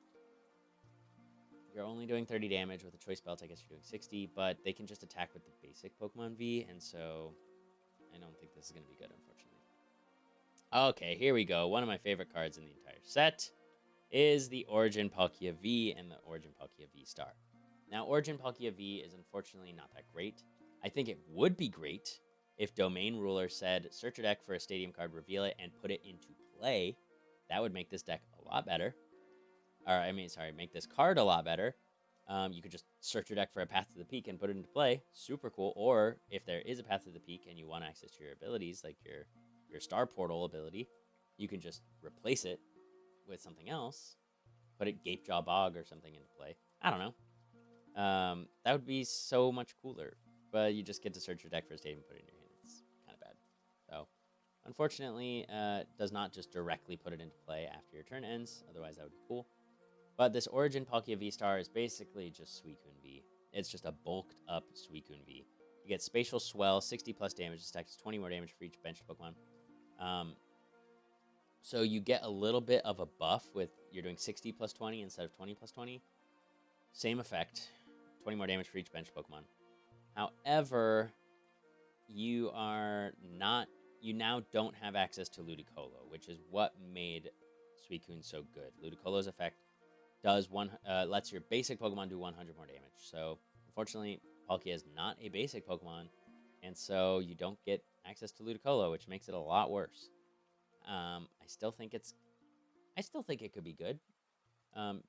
You're only doing 30 damage with a choice belt. I guess you're doing 60, but they can just attack with the basic Pokemon V, and so I don't think this is going to be good, unfortunately. Okay, here we go. One of my favorite cards in the entire set is the Origin Palkia V and the Origin Palkia V Star. Now, Origin Palkia V is unfortunately not that great. I think it would be great if Domain Ruler said, search your deck for a Stadium card, reveal it, and put it into play. That would make this deck a lot better. Make this card a lot better. You could just search your deck for a Path to the Peak and put it into play. Super cool. Or if there is a Path to the Peak and you want access to your abilities, like your Star Portal ability, you can just replace it with something else. Put it Gapejaw Bog or something into play. I don't know. That would be so much cooler. But you just get to search your deck for a Stadium and put it in your hand. It's kind of bad. So, unfortunately, does not just directly put it into play after your turn ends. Otherwise, that would be cool. But this Origin Palkia V-Star is basically just Suicune V. It's just a bulked up Suicune V. You get Spatial Swell, 60 plus damage. This deck is 20 more damage for each benched Pokemon. So you get a little bit of a buff with you're doing 60 plus 20 instead of 20 plus 20. Same effect, 20 more damage for each benched Pokemon. However, you now don't have access to Ludicolo, which is what made Suicune so good. Ludicolo's effect lets your basic Pokemon do 100 more damage. So, unfortunately, Palkia is not a basic Pokemon, and so you don't get access to Ludicolo, which makes it a lot worse. I still think it could be good.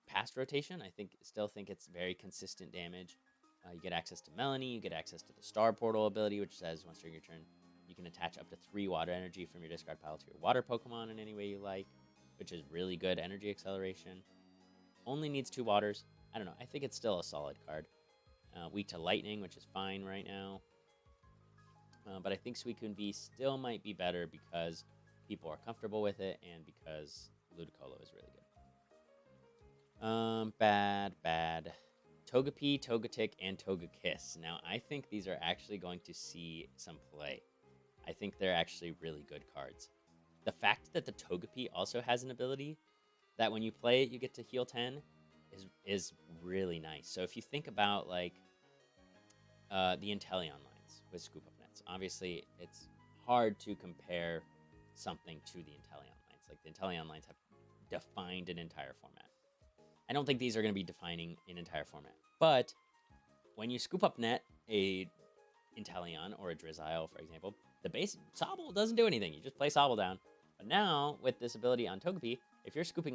Past rotation, still think it's very consistent damage. You get access to Melanie, you get access to the Star Portal ability, which says once during your turn, you can attach up to 3 water energy from your discard pile to your water Pokemon in any way you like, which is really good energy acceleration. Only needs 2 waters. I don't know. I think it's still a solid card. Weak to lightning, which is fine right now. But I think Suicune V still might be better because people are comfortable with it and because Ludicolo is really good. Bad. Togepi, Togetic, and Togekiss. Now, I think these are actually going to see some play. I think they're actually really good cards. The fact that the Togepi also has an ability that when you play it, you get to heal 10 is really nice. So if you think about, like, the Inteleon lines with Scoop Up Nets, obviously it's hard to compare something to the Inteleon lines. Like, the Inteleon lines have defined an entire format. I don't think these are going to be defining an entire format. But when you Scoop Up Net a Inteleon or a Drizzile, for example, the base Sobble doesn't do anything. You just play Sobble down. But now, with this ability on Togepi, if you're Scoop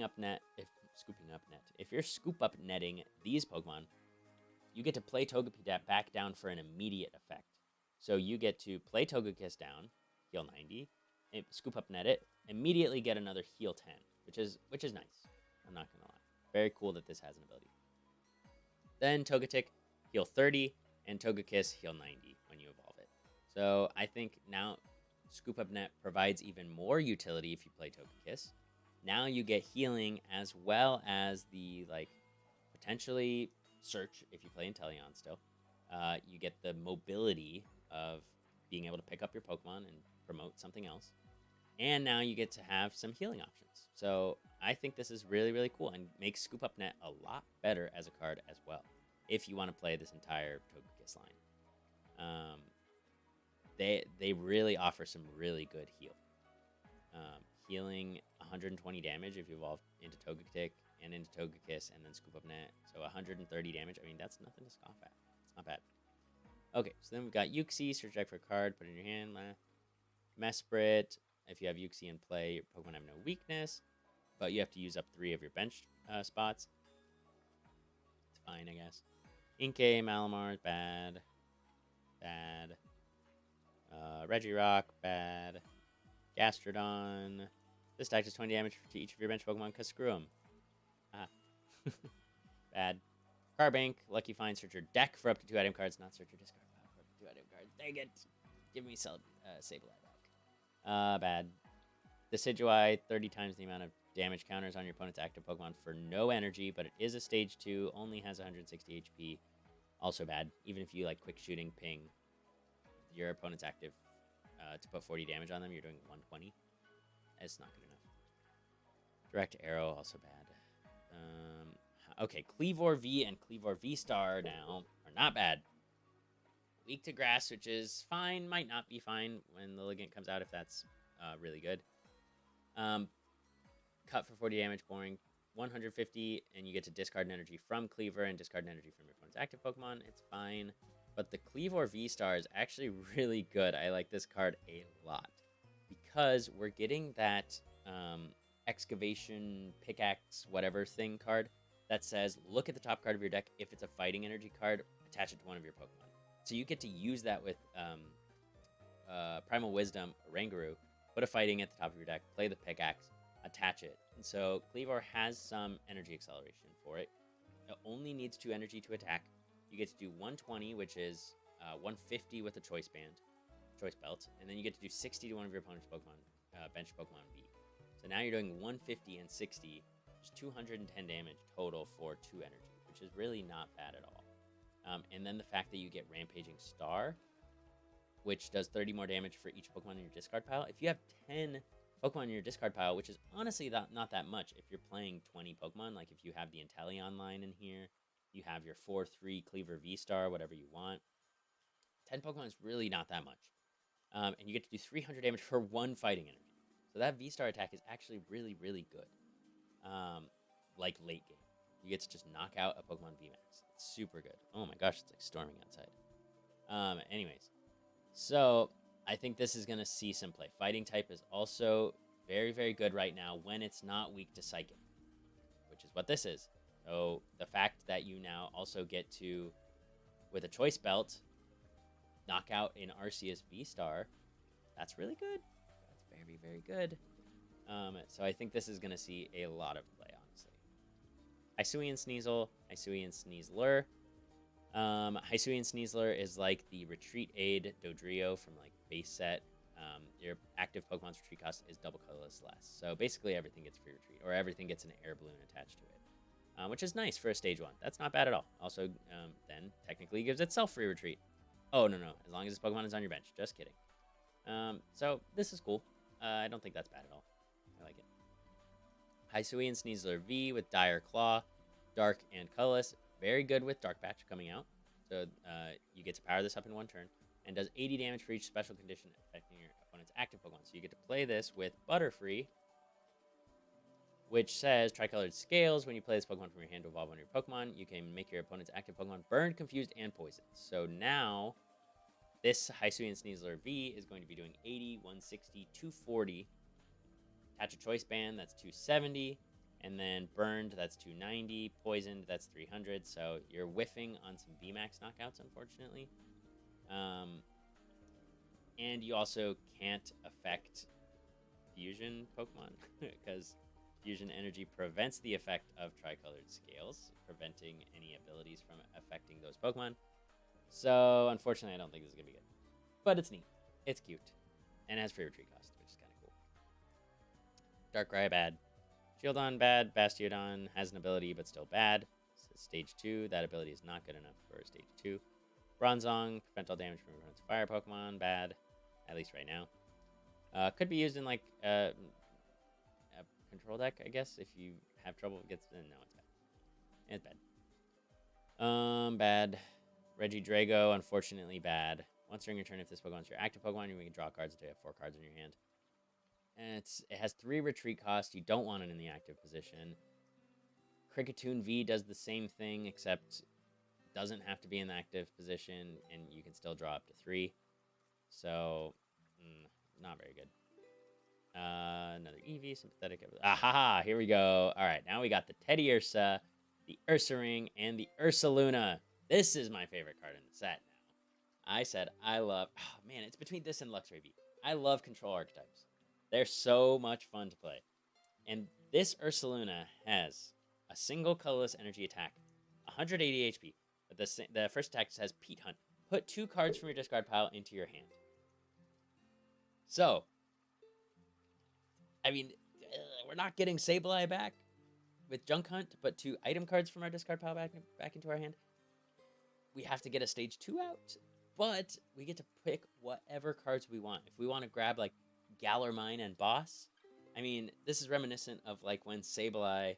Up Netting these Pokemon, you get to play Togepi back down for an immediate effect. So you get to play Togekiss down, heal 90, and Scoop Up Net it, immediately get another heal 10, which is nice. I'm not gonna lie. Very cool that this has an ability. Then Togetic, heal 30, and Togekiss, heal 90 when you evolve it. So I think now Scoop Up Net provides even more utility if you play Togekiss. Now you get healing as well as the, like, potentially search if you play Inteleon still. You get the mobility of being able to pick up your Pokemon and promote something else. And now you get to have some healing options. So I think this is really, really cool and makes Scoop Up Net a lot better as a card as well, if you want to play this entire Togekiss line. They really offer some really good heal. Healing 120 damage if you evolve into Togetic and into Togekiss and then Scoop Up Net. So 130 damage. I mean, that's nothing to scoff at. It's not bad. Okay, so then we've got Uxie. Search deck for a card. Put it in your hand. Mesprit. If you have Uxie in play, your Pokemon have no weakness. But you have to use up 3 of your bench spots. It's fine, I guess. Inkay, Malamar is bad. Regirock, bad. Gastrodon. This deck does 20 damage to each of your bench Pokemon, because screw them. Bad. Carbank, Lucky Find, search your deck for up to 2 item cards, not search your discard pile for up to 2 item cards. Dang it! Give me Sableye back. Bad. Decidueye, 30 times the amount of damage counters on your opponent's active Pokemon for no energy, but it is a stage 2, only has 160 HP. Also bad. Even if you, like, quick shooting ping your opponent's active to put 40 damage on them, you're doing 120. It's not good enough. Direct Arrow, also bad. Okay, Kleavor V and Kleavor V-Star now are not bad. Weak to grass, which is fine, might not be fine when Lilligant comes out if that's really good. Cut for 40 damage, boring. 150, and you get to discard an energy from Cleaver and discard an energy from your opponent's active Pokemon. It's fine. But the Cleavor V-Star is actually really good. I like this card a lot. Because we're getting that excavation, pickaxe, whatever thing card that says, look at the top card of your deck. If it's a fighting energy card, attach it to one of your Pokemon. So you get to use that with Primal Wisdom, Oranguru, put a fighting at the top of your deck, play the pickaxe, attach it. And so Cleavor has some energy acceleration for it. It only needs 2 energy to attack. You get to do 120, which is 150 with a choice belt, and then you get to do 60 to one of your opponent's Pokemon, bench Pokemon V. So now you're doing 150 and 60, which is 210 damage total for 2 energy, which is really not bad at all. And then the fact that you get Rampaging Star, which does 30 more damage for each Pokemon in your discard pile. If you have 10 Pokemon in your discard pile, which is honestly not that much if you're playing 20 Pokemon, like if you have the Inteleon line in here, you have your 4-3 Cleaver V-Star, whatever you want. 10 Pokemon is really not that much. And you get to do 300 damage for 1 fighting energy. So that V-Star attack is actually really, really good. Like late game. You get to just knock out a Pokemon VMAX. It's super good. Oh my gosh, it's like storming outside. Anyways. So, I think this is going to see some play. Fighting type is also very, very good right now when it's not weak to Psychic, which is what this is. So, the fact that you now also get to, with a choice belt, knock out an Arceus V-Star, that's really good. That's very, very good. So, I think this is going to see a lot of play, honestly. Hysuian Sneasel, Hysuian Sneasler. Hysuian Sneasler is like the Retreat Aid Dodrio from like base set. Your active Pokemon's retreat cost is double colorless less. So basically everything gets free retreat, or everything gets an air balloon attached to it, which is nice for a stage 1. That's not bad at all. Also, then technically gives itself free retreat. Oh, no. As long as this Pokemon is on your bench. Just kidding. So this is cool. I don't think that's bad at all. I like it. Hysuian Sneasler V with Dire Claw, Dark and Colorless. Very good with Dark Patch coming out. So you get to power this up in 1 turn. And does 80 damage for each special condition affecting your opponent's active Pokemon. So you get to play this with Butterfree, which says Tricolored Scales. When you play this Pokemon from your hand to evolve one of your Pokemon, you can make your opponent's active Pokemon burned, confused, and poisoned. So now, this Hysuian Sneasler V is going to be doing 80, 160, 240. Attach a Choice Band, that's 270. And then burned, that's 290. Poisoned, that's 300. So you're whiffing on some VMAX knockouts, unfortunately. And you also can't affect fusion Pokemon because fusion energy prevents the effect of Tricolored Scales, preventing any abilities from affecting those Pokemon. So unfortunately, I don't think this is going to be good. But it's neat. It's cute. And it has free retreat cost, which is kind of cool. Darkrai, bad. Shieldon, bad. Bastiodon has an ability, but still bad. So stage 2, that ability is not good enough for stage 2. Bronzong, prevent all damage from opponent's fire Pokemon, bad. At least right now. Could be used in, like, a control deck, I guess, if you have trouble. No, it's bad. It's bad. Bad. Regidrago, unfortunately bad. Once during your turn, if this Pokemon's your active Pokemon, you can draw cards until you have 4 cards in your hand. And it has 3 retreat costs. You don't want it in the active position. Kricketune V does the same thing, except doesn't have to be in the active position, and you can still draw up to 3. So, not very good. Another Eevee, sympathetic. Aha! Here we go. All right, now we got the Teddy Ursa, the Ursaring, and the Ursaluna. This is my favorite card in the set now. I said I love... Oh, man, it's between this and Luxray V. I love control archetypes. They're so much fun to play. And this Ursaluna has a single colorless energy attack, 180 HP. But the first attack says Pete Hunt. Put 2 cards from your discard pile into your hand. So, I mean, we're not getting Sableye back with Junk Hunt, but 2 item cards from our discard pile back into our hand. We have to get a stage 2 out, but we get to pick whatever cards we want. If we want to grab, like, Galarmine and Boss, I mean, this is reminiscent of, like, when Sableye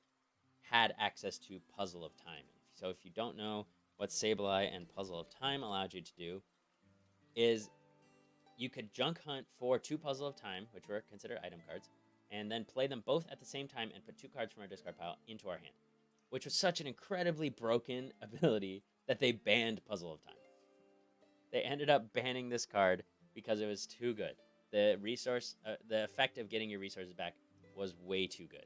had access to Puzzle of Time. So if you don't know what Sableye and Puzzle of Time allowed you to do, is you could junk hunt for 2 Puzzle of Time, which were considered item cards, and then play them both at the same time and put 2 cards from our discard pile into our hand, which was such an incredibly broken ability that they banned Puzzle of Time. They ended up banning this card because it was too good. The effect of getting your resources back was way too good.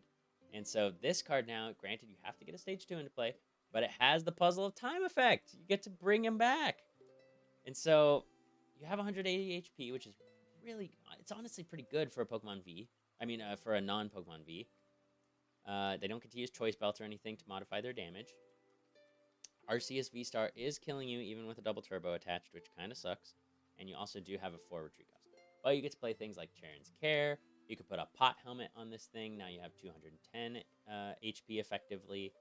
And so this card now, granted, you have to get a stage 2 into play, but it has the Puzzle of Time effect. You get to bring him back. And so you have 180 HP, which is really, it's honestly pretty good for a Pokemon V. I mean, for a non-Pokemon V. They don't get to use Choice Belt or anything to modify their damage. Arceus V-Star is killing you even with a double turbo attached, which kind of sucks. And you also do have a 4 retreat cost. But you get to play things like Charon's Care. You could put a pot helmet on this thing. Now you have 210 HP effectively.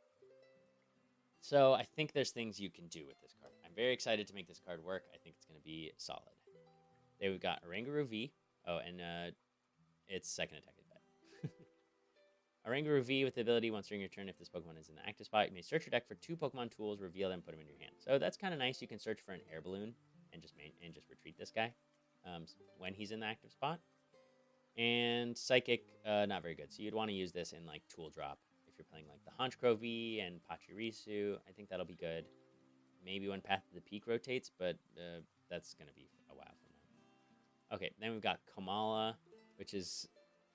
So I think there's things you can do with this card. I'm very excited to make this card work. I think it's going to be solid. Then we've got Oranguru V. Oh, and its second attack is bad. Oranguru V with the ability, once during your turn, if this Pokemon is in the active spot, you may search your deck for 2 Pokemon tools, reveal them, put them in your hand. So that's kind of nice. You can search for an air balloon and just retreat this guy when he's in the active spot. And Psychic, not very good. So you'd want to use this in like Tool Drop if you're playing like the Honchkrow V and Pachirisu. I think that'll be good. Maybe when Path to the Peak rotates, but that's going to be a while from now. Okay, then we've got Komala, which is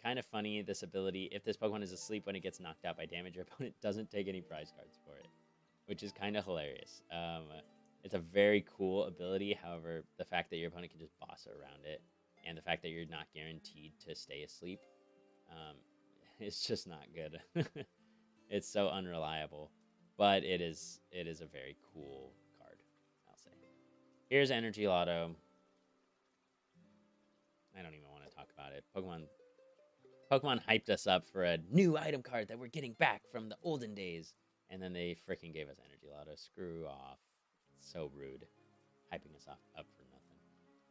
kind of funny, this ability. If this Pokemon is asleep when it gets knocked out by damage, your opponent doesn't take any prize cards for it, which is kind of hilarious. It's a very cool ability. However, the fact that your opponent can just boss around it and the fact that you're not guaranteed to stay asleep, it's just not good. It's so unreliable, but it is a very cool card, I'll say. Here's Energy Lotto. I don't even want to talk about it. Pokemon hyped us up for a new item card that we're getting back from the olden days, and then they freaking gave us Energy Lotto. Screw off. It's so rude. Hyping us up for nothing.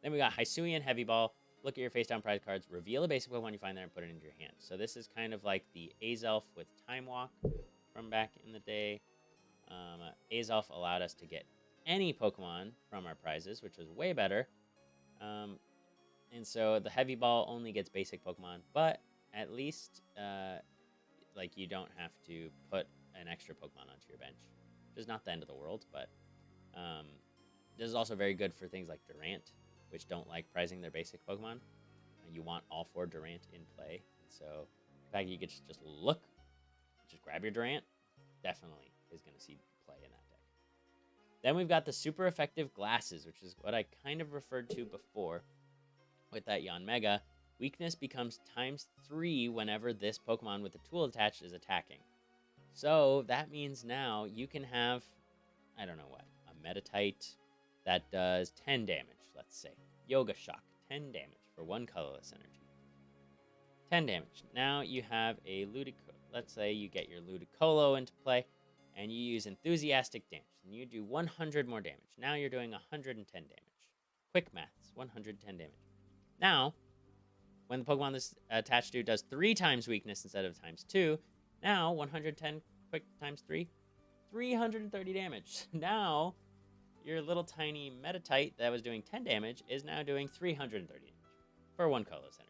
Then we got Hysuian Heavy Ball. Look at your face down prize cards, reveal a basic Pokemon you find there, and put it into your hand. So this is kind of like the Azelf with Time Walk from back in the day. Azelf allowed us to get any Pokemon from our prizes, which was way better. And so the Heavy Ball only gets basic Pokemon, but at least like you don't have to put an extra Pokemon onto your bench. Which is not the end of the world, but this is also very good for things like Durant, which don't like prizing their basic Pokemon. You want all 4 Durant in play. So the fact that you get to just look, just grab your Durant, definitely is going to see play in that deck. Then we've got the super effective glasses, which is what I kind of referred to before with that Yanmega. Weakness becomes ×3 whenever this Pokemon with the tool attached is attacking. So that means now you can have, I don't know what, a Meditite that does 10 damage, let's say. Yoga Shock, 10 damage for 1 colorless energy. 10 damage. Now you have a Ludicolo. Let's say you get your Ludicolo into play, and you use Enthusiastic Dance, and you do 100 more damage. Now you're doing 110 damage. Quick maths, 110 damage. Now, when the Pokemon this attached to does 3 times weakness instead of ×2, now 110 quick times 3, 330 damage. Now, your little tiny Meditite that was doing 10 damage is now doing 330 damage for 1 colorless energy.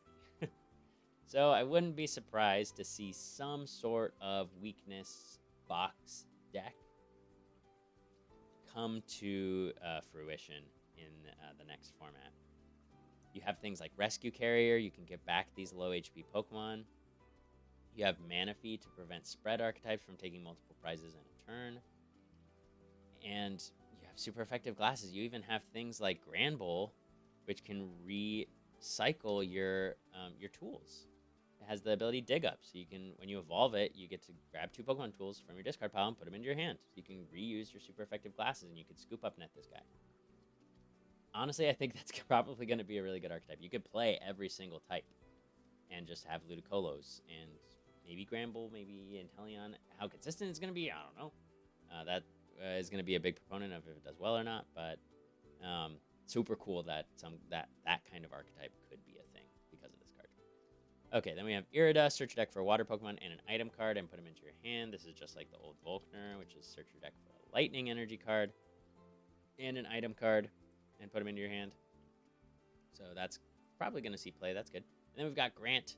So I wouldn't be surprised to see some sort of weakness box deck come to fruition in the next format. You have things like Rescue Carrier. You can get back these low HP Pokemon. You have Manaphy to prevent spread archetypes from taking multiple prizes in a turn. And you have super effective glasses. You even have things like Granbull, which can recycle your tools. It has the ability Dig Up, so you can, when you evolve it, you get to grab 2 Pokemon tools from your discard pile and put them into your hand. So you can reuse your super effective glasses, and you can scoop up net this guy. Honestly, I think that's probably going to be a really good archetype. You could play every single type and just have Ludicolos and maybe Granbull, maybe Inteleon. How consistent it's going to be, I don't know. That is going to be a big proponent of if it does well or not, but super cool that that kind of archetype could be a thing because of this card. Okay, then we have Irida. Search your deck for a water Pokemon and an item card and put them into your hand. This is just like the old Volkner, which is search your deck for a lightning energy card and an item card and put them into your hand. So that's probably going to see play. That's good. And then we've got Grant,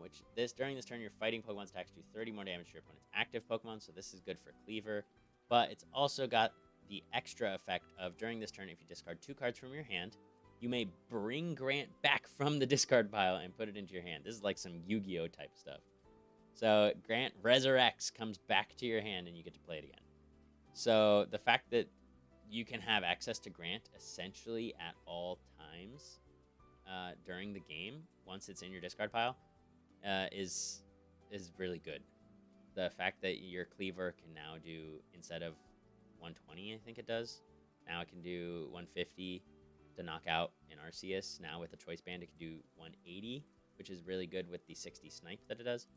which during this turn, your fighting Pokemon's attacks do 30 more damage to your opponent's active Pokemon. So this is good for Cleaver. But it's also got the extra effect of during this turn, if you discard 2 cards from your hand, you may bring Grant back from the discard pile and put it into your hand. This is like some Yu-Gi-Oh type stuff. So Grant resurrects, comes back to your hand, and you get to play it again. So the fact that you can have access to Grant essentially at all times during the game, once it's in your discard pile, is really good. The fact that your Cleaver can now do, instead of 120, I think it does, now it can do 150 to knock out an Arceus. Now with a Choice Band, it can do 180, which is really good with the 60 snipe that it does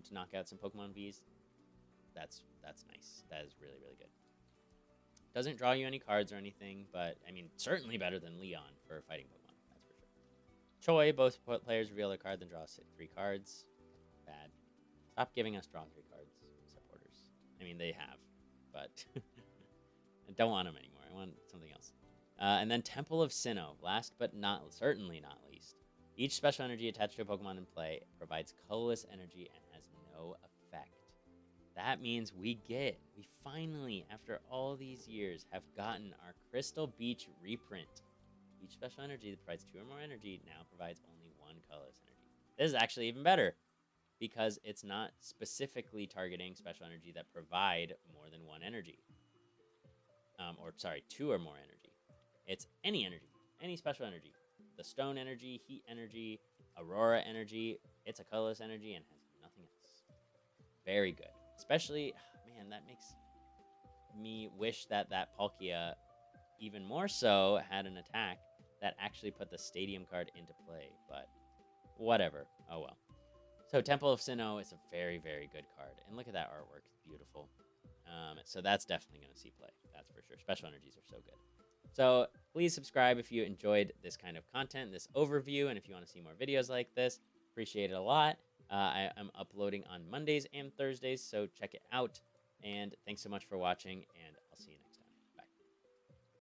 to knock out some Pokemon Vs. That's nice. That is really, really good. Doesn't draw you any cards or anything, but, I mean, certainly better than Leon for fighting Pokemon. That's for sure. Choi, both players reveal their card, then draw 3 cards. Bad. Stop giving us draw 3 cards, supporters. I mean, they have, but I don't want them anymore. I want something else. And then Temple of Sinnoh, last but certainly not least. Each special energy attached to a Pokemon in play provides colorless energy and has no effect. That means we finally, after all these years, have gotten our Crystal Beach reprint. Each special energy that provides 2 or more energy now provides only 1 colorless energy. This is actually even better, because it's not specifically targeting special energy that provide more than 1 energy. 2 or more energy. It's any energy, any special energy. The Stone energy, Heat energy, Aurora energy. It's a colorless energy and has nothing else. Very good. Especially, man, that makes me wish that Palkia, even more so, had an attack that actually put the Stadium card into play. But whatever. Oh well. So Temple of Sinnoh is a very, very good card. And look at that artwork. It's beautiful. So that's definitely going to see play. That's for sure. Special energies are so good. So please subscribe if you enjoyed this kind of content, this overview, and if you want to see more videos like this. Appreciate it a lot. I am uploading on Mondays and Thursdays, so check it out. And thanks so much for watching, and I'll see you next time.